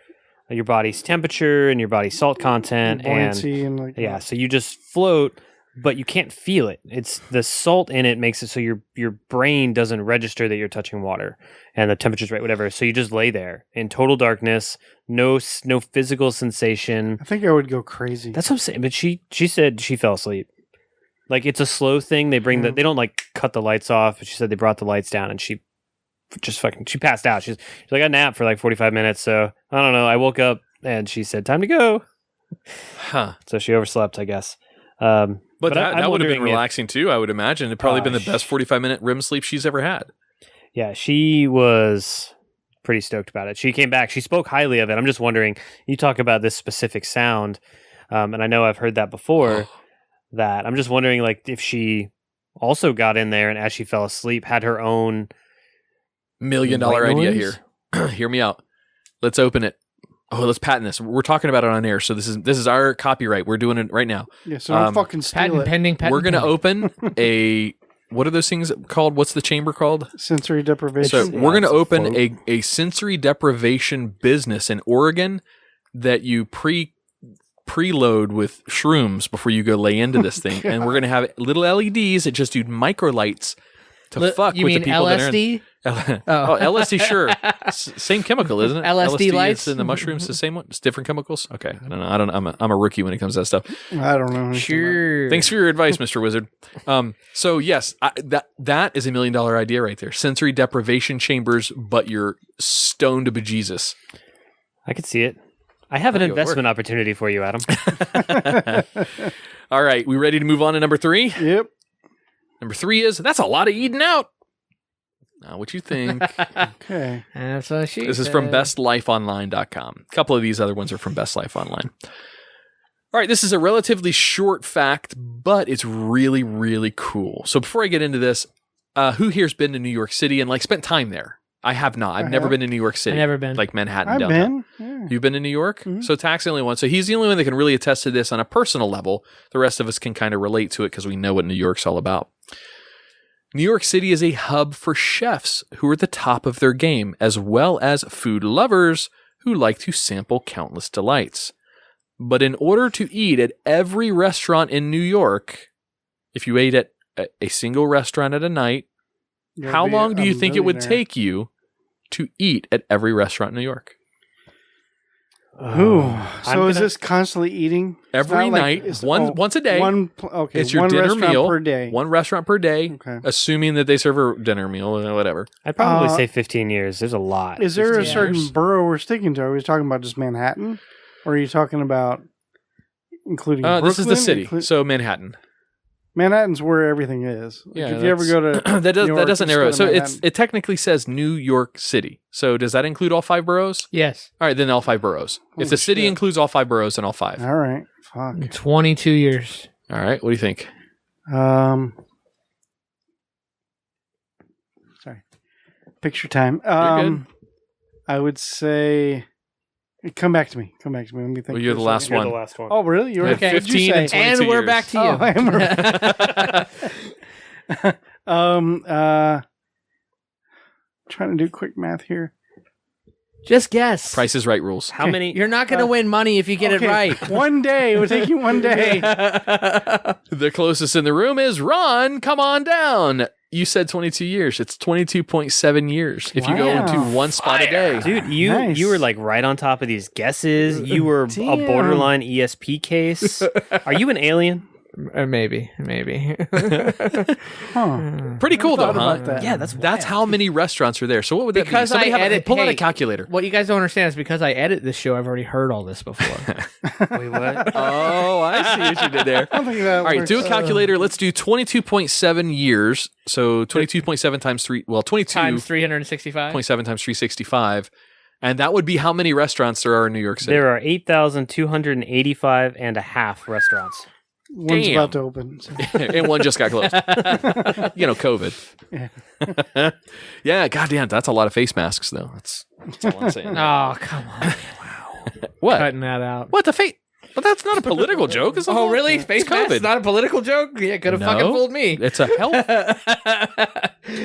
body's temperature and your body's salt content, buoyancy and yeah. So you just float, but you can't feel it. It's the salt in it makes it so your brain doesn't register that you're touching water and the temperature's right, whatever. So you just lay there in total darkness, no physical sensation. I think I would go crazy. That's what I'm saying. But she said she fell asleep. Like it's a slow thing. They bring they don't cut the lights off. But she said they brought the lights down and she passed out. She's like, I napped for 45 minutes. So I don't know. I woke up and she said, time to go. Huh. So she overslept, I guess. But that would have been wondering relaxing too, I would imagine. It'd probably been the best 45-minute REM sleep she's ever had. Yeah, she was pretty stoked about it. She came back. She spoke highly of it. I'm just wondering, you talk about this specific sound, and I know I've heard that before, that I'm just wondering if she also got in there and as she fell asleep had her own $1 million idea here. Hear me out. Let's open it. Oh, let's patent this. We're talking about it on air, so this is our copyright. We're doing it right now. Yeah, so don't fucking steal Patent it. pending. We're going to open a... What are those things called? What's the chamber called? Sensory deprivation. So we're going to open a sensory deprivation business in Oregon that you preload with shrooms before you go lay into this thing. And we're going to have little LEDs that just do micro lights to fuck You with mean the people that are in. LSD? LSD, sure. Same chemical, isn't it? LSD lights? is in the mushrooms, the same one. It's different chemicals. Okay, I don't know. I'm a rookie when it comes to that stuff. I don't know. Sure. Thanks for your advice, Mr. Wizard. So yes, that is $1 million idea right there. Sensory deprivation chambers, but you're stoned to bejesus. I could see it. I have an investment opportunity for you, Adam. All right, we ready to move on to number 3? Yep. Number 3 is that's a lot of eating out. Now, what you think? Okay. That's what she This is from bestlifeonline.com. A couple of these other ones are from Best Life Online. All right, this is a relatively short fact, but it's really, really cool. So before I get into this, who here's been to New York City and spent time there? I have not. I've never been to New York City. I've never been. Like Manhattan I've downtown. been. Yeah. You've been to New York? Mm-hmm. So Tach's the only one. So he's the only one that can really attest to this on a personal level. The rest of us can kind of relate to it because we know what New York's all about. New York City is a hub for chefs who are at the top of their game, as well as food lovers who like to sample countless delights. But in order to eat at every restaurant in New York, if you ate at a single restaurant at a night, how long do you think it would take you to eat at every restaurant in New York? Ooh. So is this constantly eating? Every night, once a day. It's your dinner meal per day. One restaurant per day, Okay. assuming that they serve a dinner meal or whatever. I'd probably say 15 years. There's a lot. Is there a 15 certain years. borough we're sticking to? Are we talking about just Manhattan? Or are you talking about including Brooklyn? This is the city, so Manhattan. Manhattan's where everything is. Yeah, if you ever go to that New York, doesn't just narrow go it. to So Manhattan. it technically says New York City. So does that include all 5 boroughs? Yes. All right, then all 5 boroughs. Holy If the city shit. includes all 5 boroughs, then all 5. All right. Fuck. 22 years. All right, what do you think? Sorry. Picture time. You're good. I would say come back to me. Let me think. Well, you're for the a last second. You're one. the last one. Oh, really? You were You had okay. What'd you 15 and say? 22 And we're years. back to you. I am trying to do quick math here. Just guess. Price is Right rules. How many? You're not going to win money if you get it Okay, right. One day. It would take you one day. The closest in the room is Ron. Come on down. You said 22 years. It's 22.7 years if you go Wow. into one spot a day. Dude, Nice. you were right on top of these guesses. You were a Damn. borderline ESP case. Are you an alien? Maybe. Huh. Pretty cool though, Thought huh? about that. Yeah, that's That's how many restaurants are there. So what would that Because be? Somebody I have edit- pull out a hey, calculator. What you guys don't understand is because I edit this show, I've already heard all this before. Wait, what? Oh, I see what you did there. I don't think that All right, works. do a calculator. Let's do 22.7 years. So 22.7 times 3, well, 22.7 Times 365. times 365. And that would be how many restaurants there are in New York City. There are 8,285 and a half restaurants. One's Damn. about to open. And one just got closed. COVID. Yeah, goddamn, that's a lot of face masks, though. That's all I'm saying. Oh, come on. What? Cutting that out. What the face? But that's not a political joke. Is it? Oh, really? Face mask? COVID. Not a political joke? Yeah, could have No. fucking fooled me. It's a health.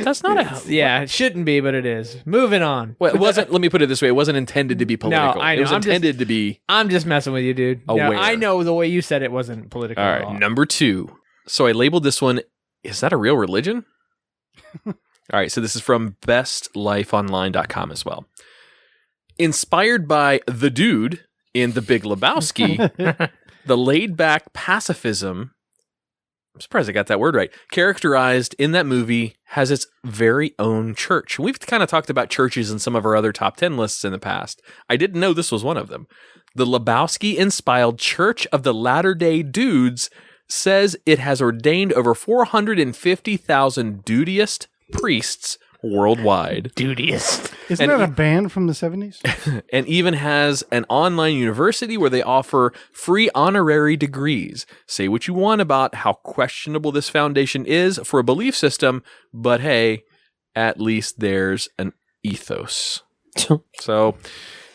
That's not a health. Yeah, it shouldn't be, but it is. Moving on. Well, it wasn't. Let me put it this way: it wasn't intended to be political. I know. It was I'm just- intended to be. I'm just messing with you, dude. Yeah, Aware. I know the way you said it wasn't political. All at right, all. number 2. So I labeled this one. Is that a real religion? All right, so this is from bestlifeonline.com as well. Inspired by the dude in The Big Lebowski, the laid-back pacifism, I'm surprised I got that word right, characterized in that movie has its very own church. We've kind of talked about churches in some of our other top 10 lists in the past. I didn't know this was one of them. The Lebowski-inspired Church of the Latter-day Dudes says it has ordained over 450,000 dudeist priests worldwide. Dudeist. Isn't And that a band from the 70s? And even has an online university where they offer free honorary degrees. Say what you want about how questionable this foundation is for a belief system, but hey, at least there's an ethos. So,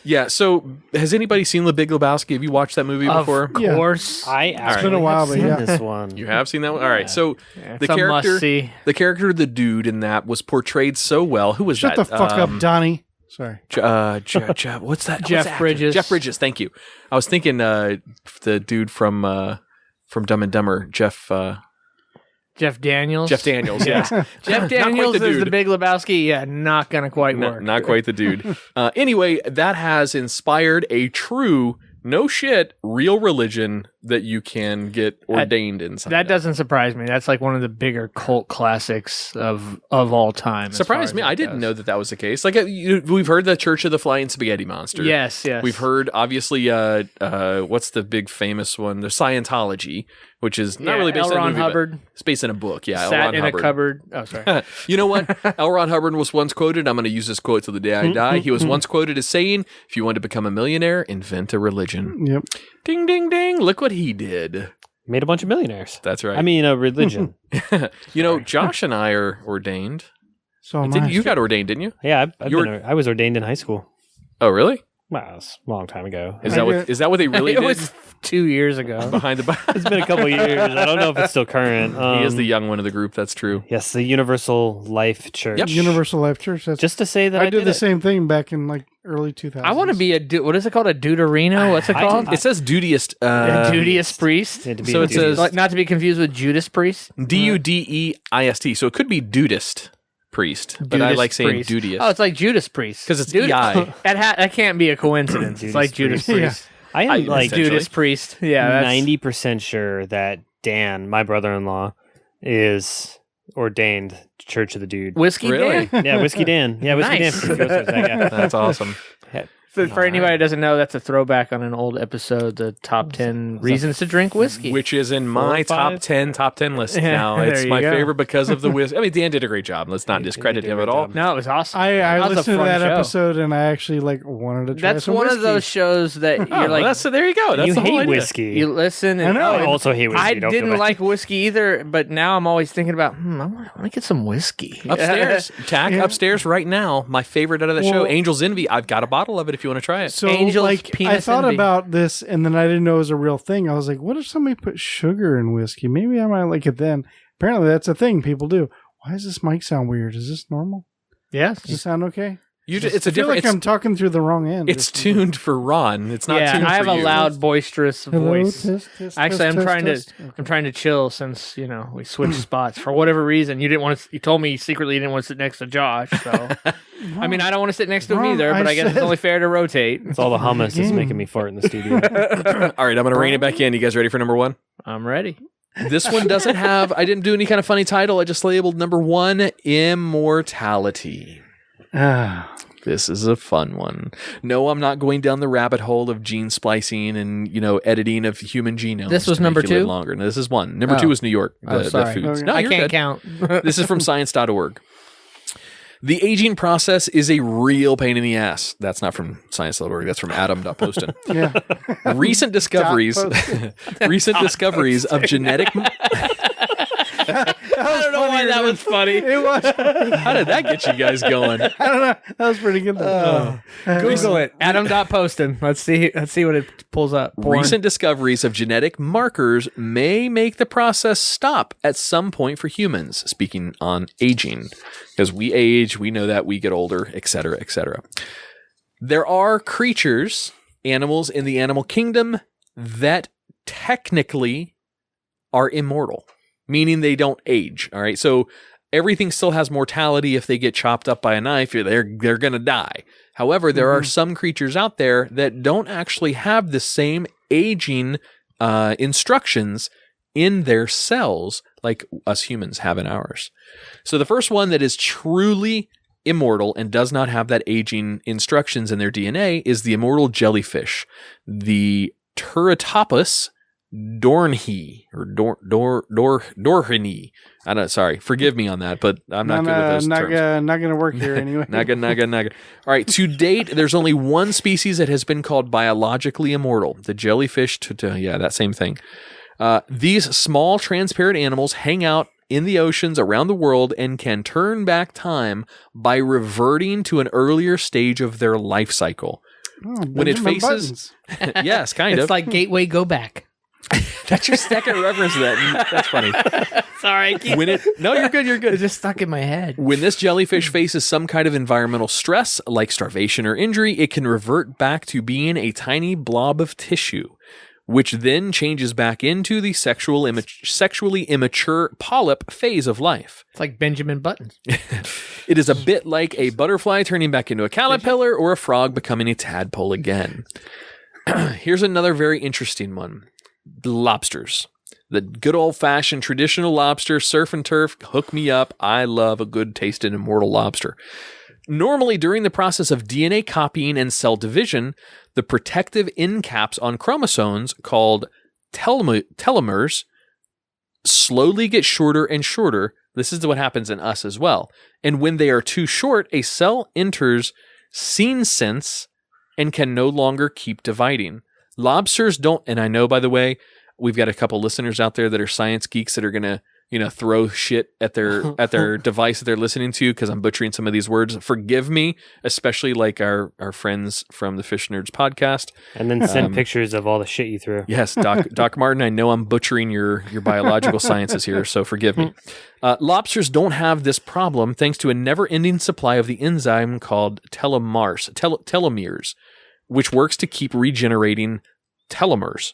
yeah. So, has anybody seen The Big Lebowski? Have you watched that movie before? Of Yeah. course. I actually been a while, have but seen yeah. this one. You have seen that one? All right. So, It's a must-see. the character of the dude in that was portrayed so well. Who was Shut that? the fuck up, Donnie. Sorry. What's that? Jeff What's the actor? Bridges. Jeff Bridges. Thank you. I was thinking the dude from Dumb and Dumber, Jeff. Jeff Daniels. Jeff Daniels, yes. Jeff Daniels the is dude. the Big Lebowski. Yeah, not gonna quite work. Not quite the dude. Anyway, that has inspired a true, no shit, real religion that you can get ordained inside. That doesn't surprise me. That's like one of the bigger cult classics of all time. as far Surprised as me. that I didn't goes. know that was the case. Like we've heard the Church of the Flying Spaghetti Monster. Yes. We've heard obviously what's the big famous one? The Scientology, which is not really based L. on a Ron movie, but Hubbard it's based in a book. Yeah, L. sat Ron in Hubbard. a cupboard. Oh, sorry. You know what? L. Ron Hubbard was once quoted. I'm going to use this quote till the day I die. He was once quoted as saying, "If you want to become a millionaire, invent a religion." Yep. Ding, ding, ding! Look what he did. Made a bunch of millionaires. That's right. I mean, a religion. You know, Josh and I are ordained. So am I. You got ordained, didn't you? Yeah, You I was ordained in high school. Oh, really? Well, it was a long time ago. Is that what they really it did? was 2 years ago. Behind the back. It's been a couple years. I don't know if it's still current. He is the young one of the group. That's true. Yes, the Universal Life Church. Yep. Universal Life Church. That's, Just to say that I I did the it. same thing back in like early 2000s. I want to be what is it called? A deuterino? What's it called? It says dudiest. A Judaist priest. Had to be So a it dude. says- Like, not to be confused with Judas priest. Dudeist. So it could be dudist priest, but I Judas like saying priest. dudeist. Oh, it's like Judas priest 'Cause it's Judas. EI. That can't be a coincidence. it's Judas like Judas priest. priest. I am I- like essentially. Judas priest. Yeah, that's 90% sure that Dan, my brother-in-law, is ordained Church of the Dude. whiskey. Really? Dan? Yeah, Whiskey Dan. Yeah, Whiskey Nice. Dan. Goes with that, yeah. That's awesome. For anybody who doesn't know, that's a throwback on an old episode, the top 10 reasons to drink whiskey. Which is in my Four or top five? 10 list Yeah, now. there It's you my go. favorite because of the whiskey. I mean, Dan did a great job. Let's not discredit did a him at great all. job. No, it was awesome. I That was a listened to fun that show. episode and I actually like wanted to try That's some one of whiskey. those shows that Oh, you're like, so there you go. That's You the whole hate idea. whiskey. you listen and I know. I also hate whiskey. I don't feel didn't bad. like whiskey either, but now I'm always thinking about, I want to get some whiskey. Upstairs, Tach, Yeah. upstairs right now. My favorite out of the show, Well- Angel's Envy. I've got a bottle of it if you want to try it. So, Angel's like, I penis thought envy. about this, and then I didn't know it was a real thing. I was like, "What if somebody put sugar in whiskey? Maybe I might like it then." Apparently, that's a thing people do. Why does this mic sound weird? Is this normal? Yes. Does it sound okay? It's a I feel different. like I'm talking through the wrong end. It's tuned for Ron. It's not Yeah, tuned I have for a you. loud, boisterous Hello, voice. test, Actually, I'm test, trying test. I'm trying to chill since we switched spots for whatever reason. You didn't want to. You told me secretly you didn't want to sit next to Josh. So I mean, I don't want to sit next to him Wrong, either. But I I guess it's said- only fair to rotate. It's all the hummus that's making me fart in the studio. All right, I'm going to rein it back in. You guys ready for number one? I'm ready. This one doesn't have, I didn't do any kind of funny title. I just labeled number one, immortality. Ah, This is a fun one. No, I'm not going down the rabbit hole of gene splicing and, editing of human genomes. This was to make number you live two? longer. No, this is one. Number two was New York, the sorry. foods. Okay. No, I you're can't good. count. This is from science.org. The aging process is a real pain in the ass. That's not from science.org. That's from Adam Poston. yeah. Recent discoveries of genetic I don't know why that was funny. It was. How did that get you guys going? I don't know. That was pretty good. Though. Google it. Adam.Poston. Let's see what it pulls up. Porn. Recent discoveries of genetic markers may make the process stop at some point for humans, speaking on aging. Because we age, we know that we get older, etc., etc. There are creatures, animals in the animal kingdom that technically are immortal, meaning they don't age. All right. So everything still has mortality. If they get chopped up by a knife, they're going to die. However, there are some creatures out there that don't actually have the same aging instructions in their cells like us humans have in ours. So the first one that is truly immortal and does not have that aging instructions in their DNA is the immortal jellyfish, the Turritopus dornhi or dorhini. I don't. Sorry, forgive me on that, but I'm not good with those terms. Not gonna work here anyway. Naga. All right. To date, there's only one species that has been called biologically immortal: the jellyfish. Yeah, that same thing. These small, transparent animals hang out in the oceans around the world and can turn back time by reverting to an earlier stage of their life cycle. Oh, When it Benjamin faces, yes, kind It's of. like Gateway Go Back. That's your second reference to that. That's funny. Sorry. No, you're good. You're good. It just stuck in my head. When this jellyfish faces some kind of environmental stress, like starvation or injury, it can revert back to being a tiny blob of tissue. which then changes back into the sexually immature polyp phase of life. It's like Benjamin Button. It is a bit like a butterfly turning back into a caterpillar or a frog becoming a tadpole again. Here's another very interesting one. The lobsters. The good old-fashioned traditional lobster, surf and turf, hook me up. I love a good tasted immortal lobster. Normally, during the process of DNA copying and cell division, the protective end caps on chromosomes, called telomeres, slowly get shorter and shorter. This is what happens in us as well. And when they are too short, a cell enters senescence and can no longer keep dividing. Lobsters don't, and I know, by the way, we've got a couple listeners out there that are science geeks that are going to, throw shit at their device that they're listening to because I'm butchering some of these words. Forgive me, especially like our friends from the Fish Nerds podcast. And then send pictures of all the shit you threw. Yes, Doc Martin, I know I'm butchering your biological sciences here, so forgive me. Lobsters don't have this problem thanks to a never-ending supply of the enzyme called telomeres, which works to keep regenerating telomeres.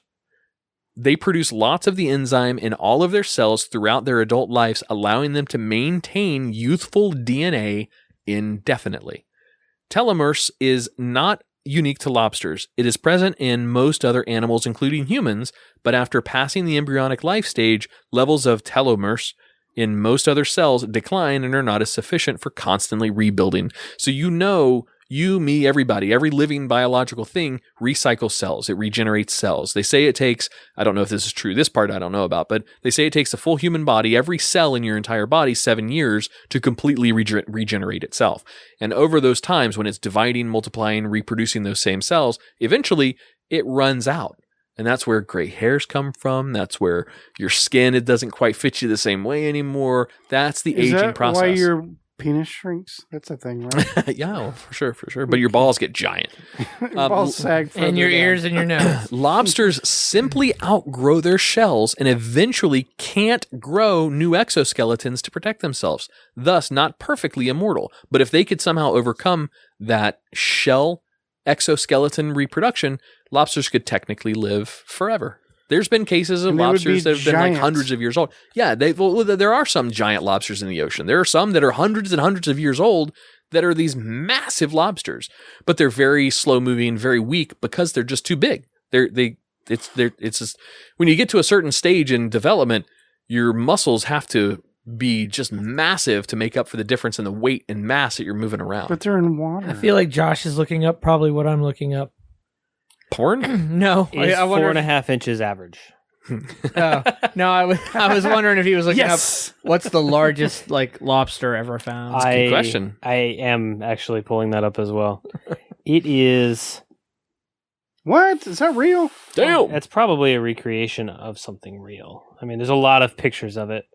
They produce lots of the enzyme in all of their cells throughout their adult lives, allowing them to maintain youthful DNA indefinitely. Telomeres is not unique to lobsters. It is present in most other animals, including humans, but after passing the embryonic life stage, levels of telomeres in most other cells decline and are not as sufficient for constantly rebuilding. So you, me, everybody, every living biological thing recycles cells. It regenerates cells. They say it takes, I don't know if this is true, this part I don't know about, but they say it takes a full human body, every cell in your entire body, 7 years to completely regenerate itself. And over those times when it's dividing, multiplying, reproducing those same cells, eventually it runs out. And that's where gray hairs come from. That's where your skin, it doesn't quite fit you the same way anymore. That's the aging process. Why your penis shrinks? That's a thing, right? Yeah, well, for sure. But your balls get giant. Balls sag And your ears and your nose. Lobsters simply outgrow their shells and eventually can't grow new exoskeletons to protect themselves, thus not perfectly immortal. But if they could somehow overcome that shell exoskeleton reproduction, lobsters could technically live forever. There's been cases of lobsters that have been like hundreds of years old. Yeah, there are some giant lobsters in the ocean. There are some that are hundreds and hundreds of years old that are these massive lobsters, but they're very slow moving, very weak because they're just too big. It's just, when you get to a certain stage in development, your muscles have to be just massive to make up for the difference in the weight and mass that you're moving around. But they're in water. I feel like Josh is looking up probably what I'm looking up. Porn? No. Is I wonder 4.5 inches average. No, I was wondering if he was looking up what's the largest lobster ever found. That's a good question. I am actually pulling that up as well. It is... What? Is that real? Damn! It's probably a recreation of something real. I mean, there's a lot of pictures of it.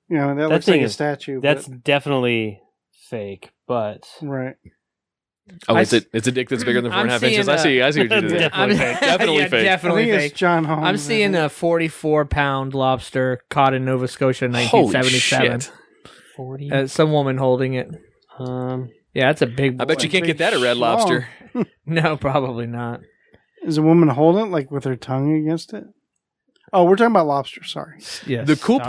Yeah, that looks like a statue. That's definitely fake, but... Right. Oh, it's a dick that's bigger than 4.5 inches. I see what you did there. Definitely fake. Definitely fake. Definitely I think fake. it's John Holmes. I'm seeing a 44-pound lobster caught in Nova Scotia in 1977. Holy shit. 40? Some woman holding it. Yeah, that's a big boy. I bet you can't get that at Red Lobster. No, probably not. Is a woman holding it with her tongue against it? Oh, we're talking about lobster. Sorry. Yes. The cool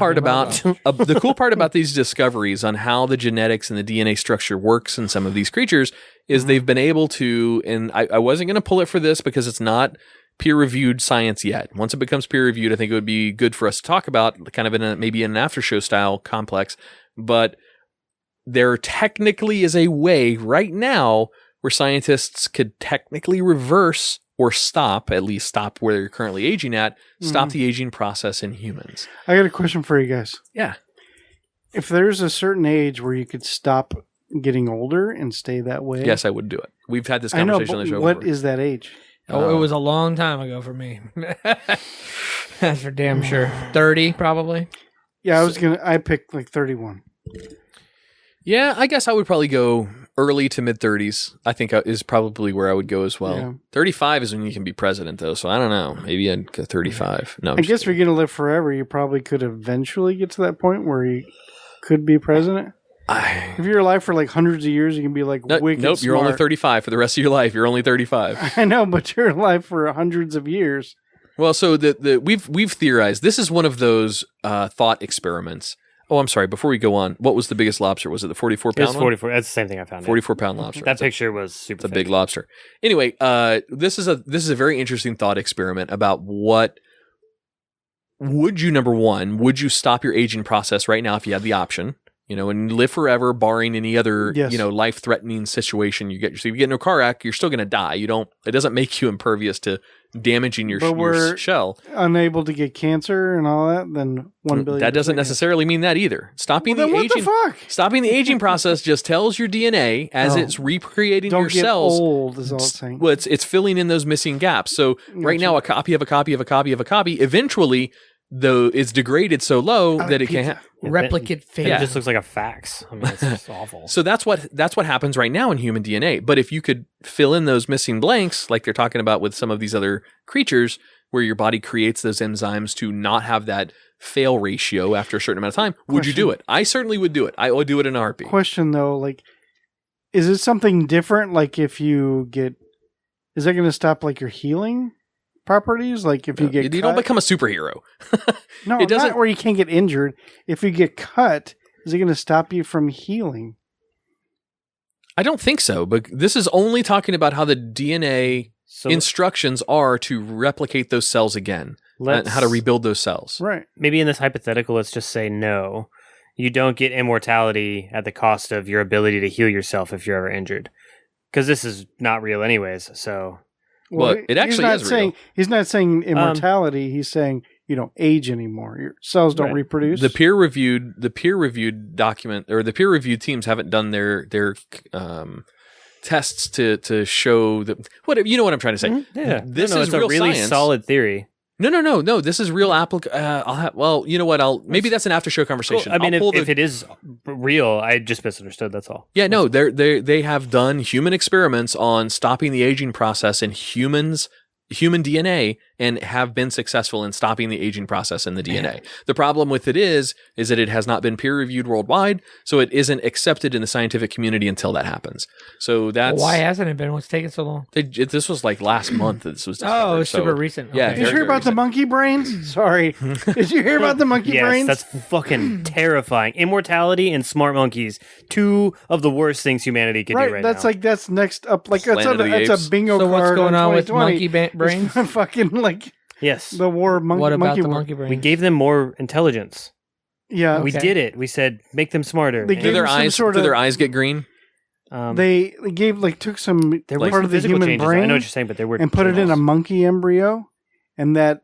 part about these discoveries on how the genetics and the DNA structure works in some of these creatures is they've been able to, and I wasn't going to pull it for this because it's not peer-reviewed science yet. Once it becomes peer-reviewed, I think it would be good for us to talk about, kind of maybe in an after-show style complex. But there technically is a way right now where scientists could technically reverse or at least stop where you're currently aging at, stop the aging process in humans. I got a question for you guys. Yeah. If there's a certain age where you could stop getting older and stay that way. Yes, I would do it. We've had this conversation on the show what before. is that age? Oh, it was a long time ago for me. That's for damn sure. 30, probably. Yeah, I picked 31. Yeah, I guess I would probably go early to mid 30s. I think is probably where I would go as well. Yeah. 35 is when you can be president, though. So I don't know. Maybe I'd go 35. No, I guess if you're going to live forever, you probably could eventually get to that point where you could be president. If you're alive for hundreds of years, you can be wicked Nope, you're smart. only 35 for the rest of your life. You're only 35. I know, but you're alive for hundreds of years. Well, so we've theorized this is one of those thought experiments. Oh, I'm sorry. Before we go on, what was the biggest lobster? Was it the 44 pound? It's 44. That's the same thing I found. 44-pound lobster. That picture was super. It's a big lobster. Anyway, this is a very interesting thought experiment about what would you, number one, would you stop your aging process right now if you had the option? And live forever, barring any other, Yes. life-threatening situation you get. So if you get in a car wreck, you're still going to die. It doesn't make you impervious to damaging your shell. Unable to get cancer and all that, then 1 billion. That doesn't necessarily mean that either. Stopping the what aging, the fuck? stopping the aging process just tells your DNA as it's recreating your cells. Don't get old, is all it's saying. Well, it's filling in those missing gaps. So right now, a copy of a copy of a copy of a copy, eventually, though, it's degraded so low that it can't. Replicate failure. It just looks like a fax. I mean, it's just awful. So that's what happens right now in human DNA. But if you could fill in those missing blanks, like they're talking about with some of these other creatures, where your body creates those enzymes to not have that fail ratio after a certain amount of time, would you do it? I certainly would do it. I would do it in a heartbeat. Question though, is it something different? Like if you get, is that going to stop your healing properties? Like if you get, you don't become a superhero. No, it doesn't. not where you can't get injured. If you get cut, is it going to stop you from healing? I don't think so, but this is only talking about how the DNA instructions are to replicate those cells again, and how to rebuild those cells. Right. Maybe in this hypothetical, let's just say no. You don't get immortality at the cost of your ability to heal yourself if you're ever injured. Because this is not real anyways, so... Well, it actually is real. He's not saying immortality. He's saying you don't age anymore. Your cells don't reproduce. The peer-reviewed document, or the peer-reviewed teams haven't done their tests to show that. What you know what I'm trying to say? Mm-hmm. Yeah, this is a real really science. solid theory. No. This is real well, you know what? Maybe that's an after-show conversation. Cool. I mean, if it is real, I just misunderstood. That's all. Yeah, no, they have done human experiments on stopping the aging process in human DNA and have been successful in stopping the aging process in the DNA. The problem with it is that it has not been peer-reviewed worldwide, so it isn't accepted in the scientific community until that happens. So that's why hasn't it been? What's taking so long? This was last month. This was discovered, it's super recent. Yeah. Okay. Did you hear about the monkey brains? Sorry. Did you hear about the monkey brains? Yes, that's fucking terrifying. Immortality and smart monkeys, two of the worst things humanity can do right now. That's next up. That's a bingo so card. What's going on with 2020. monkey brains? Fucking yes. The war of What about monkey the war. monkey brains? We gave them more intelligence. Yeah. We did it. We said make them smarter. They Do gave their them eyes get green? They took some there were part of the physical human changes. brain I know what you're saying, but they were and put it in a monkey embryo, and that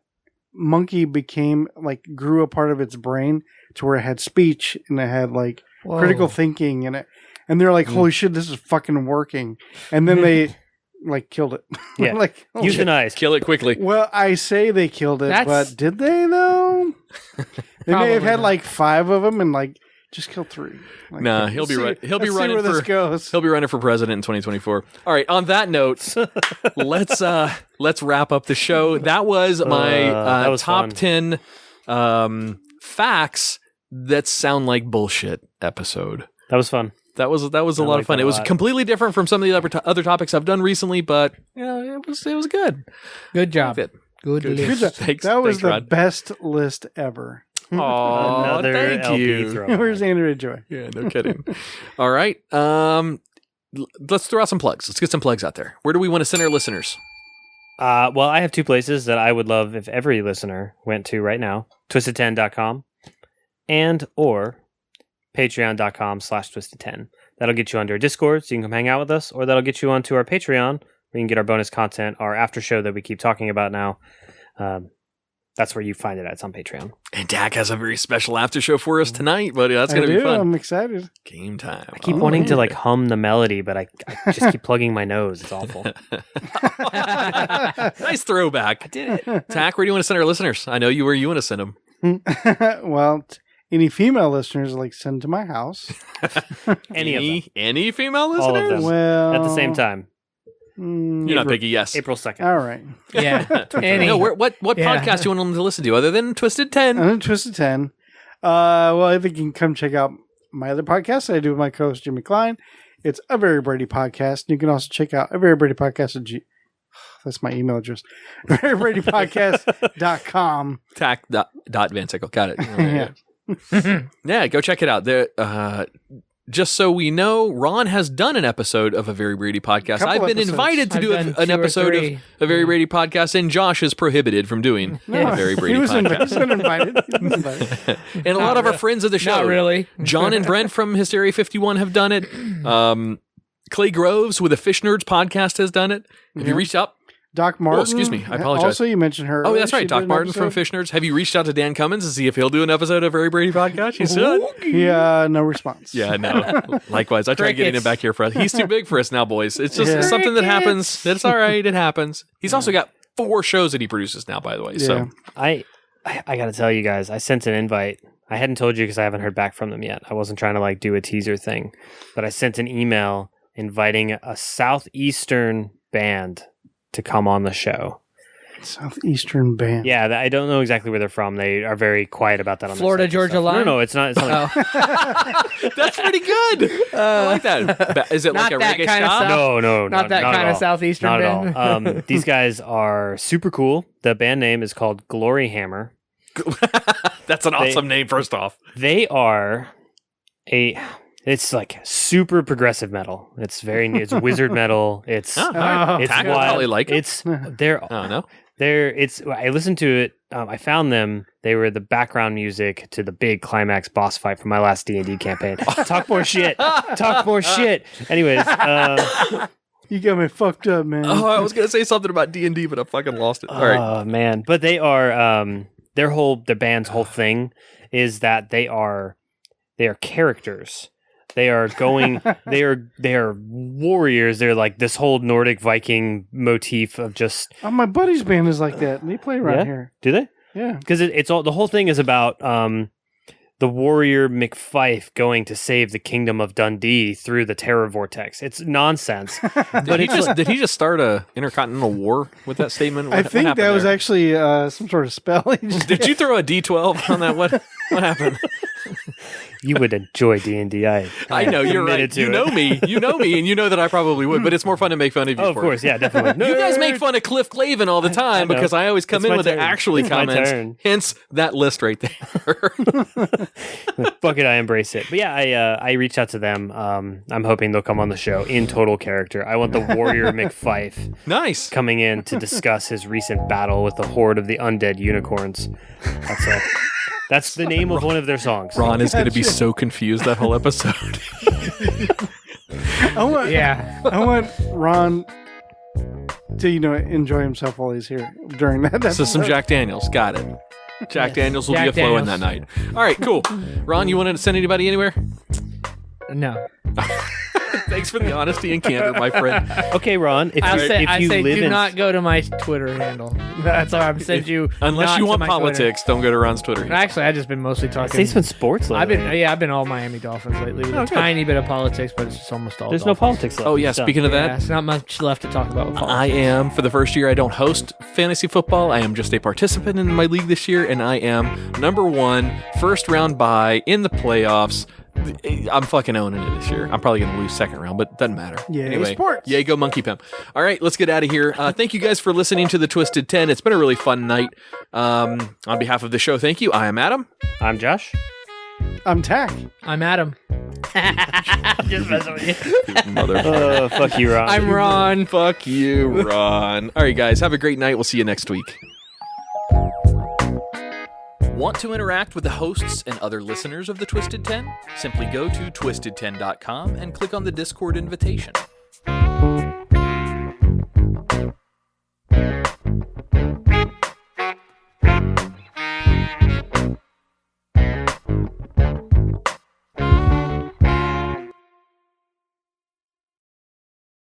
monkey grew a part of its brain to where it had speech and it had critical thinking in it, and they're like, holy shit, this is fucking working. And then they killed it. Yeah. Euthanized. Kill it quickly. Well, I say they killed it, but did they though? They may have had 5 of them and just kill 3. Nah, he'll be right. He'll be running where for. this goes. He'll be running for president in 2024. All right. On that note, let's wrap up the show. That was my that was top fun. 10 facts that sound like bullshit episode. That was fun. That was a lot of fun. It was completely different from some of the other topics I've done recently, but it was good. Good job. Good list. Good job. Thanks, that was the Rod. best list ever. Oh, Another thank LP you. throwback. Where's Andrew Joy? Yeah, no kidding. All right. Let's throw out some plugs. Let's get some plugs out there. Where do we want to send our listeners? Well, I have 2 places that I would love if every listener went to right now. Twisted10.com and or patreon.com/twisted10. That'll get you onto our Discord so you can come hang out with us, or that'll get you onto our Patreon where you can get our bonus content, our after show that we keep talking about now. That's where you find it at. It's on Patreon. And Tach has a very special after show for us tonight, buddy. That's going to be fun. I'm excited. Game time. I keep wanting to hum the melody, but I just keep plugging my nose. It's awful. Nice throwback. I did it. Tach, where do you want to send our listeners? I know where you want to send them. Well, any female listeners, send to my house. Any of them. Any female listeners? All of them. Well, At the same time. You're not picky, yes. April 2nd. All right. Yeah. No, what podcast do you want them to listen to other than Twisted 10? I'm in Twisted 10. Well, I think you can come check out my other podcast that I do with my co-host Jimmy Klein. It's A Very Brady Podcast. You can also check out A Very Brady Podcast That's my email address. VeryBradyPodcast.com. Tach.Van Sickle. Got it. Yeah. Yeah, go check it out. There, just so we know, Ron has done an episode of A Very Brady Podcast. Couple I've been episodes. invited to I've do done an 2 or episode of 3. A Very Brady Podcast, and Josh is prohibited from doing A Very Brady he was Podcast. He's been invited. He was invited. And a lot of our friends of the show. Not really. John and Brent from Hysteria 51 have done it. Clay Groves with the Fish Nerds podcast has done it. Have you reached out? Doc Martin. Oh, excuse me. I apologize. Also, you mentioned her. Oh, that's She right. did Doc an Martin from episode. Fish Nerds. Have you reached out to Dan Cummins to see if he'll do an episode of Very Brady Podcast? He should. No response. Yeah, no. Likewise. I tried getting him back here for us. He's too big for us now, boys. It's just something that happens. It's all right. It happens. He's also got 4 shows that he produces now, by the way. So I got to tell you guys, I sent an invite. I hadn't told you because I haven't heard back from them yet. I wasn't trying to like do a teaser thing, but I sent an email inviting a Southeastern band to come on the show. Southeastern band. Yeah, I don't know exactly where they're from. They are very quiet about that on their Florida, site and Georgia stuff. line? No, it's not. It's not like, that's pretty good. I like that. Is it like a Not that reggae kind of style? stuff. no, Not that at kind of all. Southeastern Not band. at all. These guys are super cool. The band name is called Glory Hammer. That's an awesome name, first off. They are it's like super progressive metal. It's it's wizard metal. It's Oh, all right. it's Tach would wild. probably like it. It's they're Oh, no? I listened to it. I found them. They were the background music to the big climax boss fight from my last D&D campaign. Talk more shit. Talk more shit. Anyways, You got me fucked up, man. Oh, I was going to say something about D&D, but I fucking lost it. All right. oh man, but they are their band's whole thing is that they are characters. They are going. they are warriors. They're like this whole Nordic Viking motif of just. Oh, my buddy's band is like that. They play around Yeah? here. Do they? Yeah. Because it's all the whole thing is about the warrior McFife going to save the kingdom of Dundee through the terror vortex. It's nonsense. Did he just start a intercontinental war with that statement? I think that was actually some sort of spell. He just Did you throw a D12 on that? What happened? You would enjoy D&D. I know you're right. committed to You it. know me, and you know that I probably would. But it's more fun to make fun of you. Oh, of for course, it. yeah, definitely. You guys make fun of Cliff Clavin all the time know. because I always come It's in my with the turn. actually It's my comments. turn. Hence that list right there. Fuck it, I embrace it. But yeah, I reached out to them. I'm hoping they'll come on the show in total character. I want the warrior McFife Nice. coming in to discuss his recent battle with the horde of the undead unicorns. That's the name of one of their songs. Ron is going to be so confused that whole episode. I want Ron to enjoy himself while he's here during that. So some Jack Daniels. Got it. Jack Daniels will Jack be a flowing Daniels. that night. All right, cool. Ron, you wanted to send anybody anywhere? No. Thanks for the honesty and candor, my friend. Okay, Ron. If I you say live do in not go to my Twitter handle. That's all I'm saying. You Unless not you to want my Twitter. politics, don't go to Ron's Twitter. Actually, I've just been mostly talking. say some sports. I've lately. been all Miami Dolphins lately with a good. tiny bit of politics, but it's just almost all. There's no Dolphins. politics left. Oh, yeah. It's done. Speaking of Yeah, that, it's not much left to talk about with politics. I am, for the first year, I don't host fantasy football. I am just a participant in my league this year, and I am number 1, first round bye in the playoffs. I'm fucking owning it this year. I'm probably going to lose second round, but doesn't matter. Yay, anyway, sports. Yay, go Monkey Pimp. All right, let's get out of here. Thank you guys for listening to the Twisted 10. It's been a really fun night. On behalf of the show, thank you. I am Adam. I'm Josh. I'm Tach. I'm Adam. Just messing with you. Motherfucker. Fuck you, Ron. I'm Ron. Fuck you, Ron. All right, guys, have a great night. We'll see you next week. Want to interact with the hosts and other listeners of the Twisted 10? Simply go to twisted10.com and click on the Discord invitation.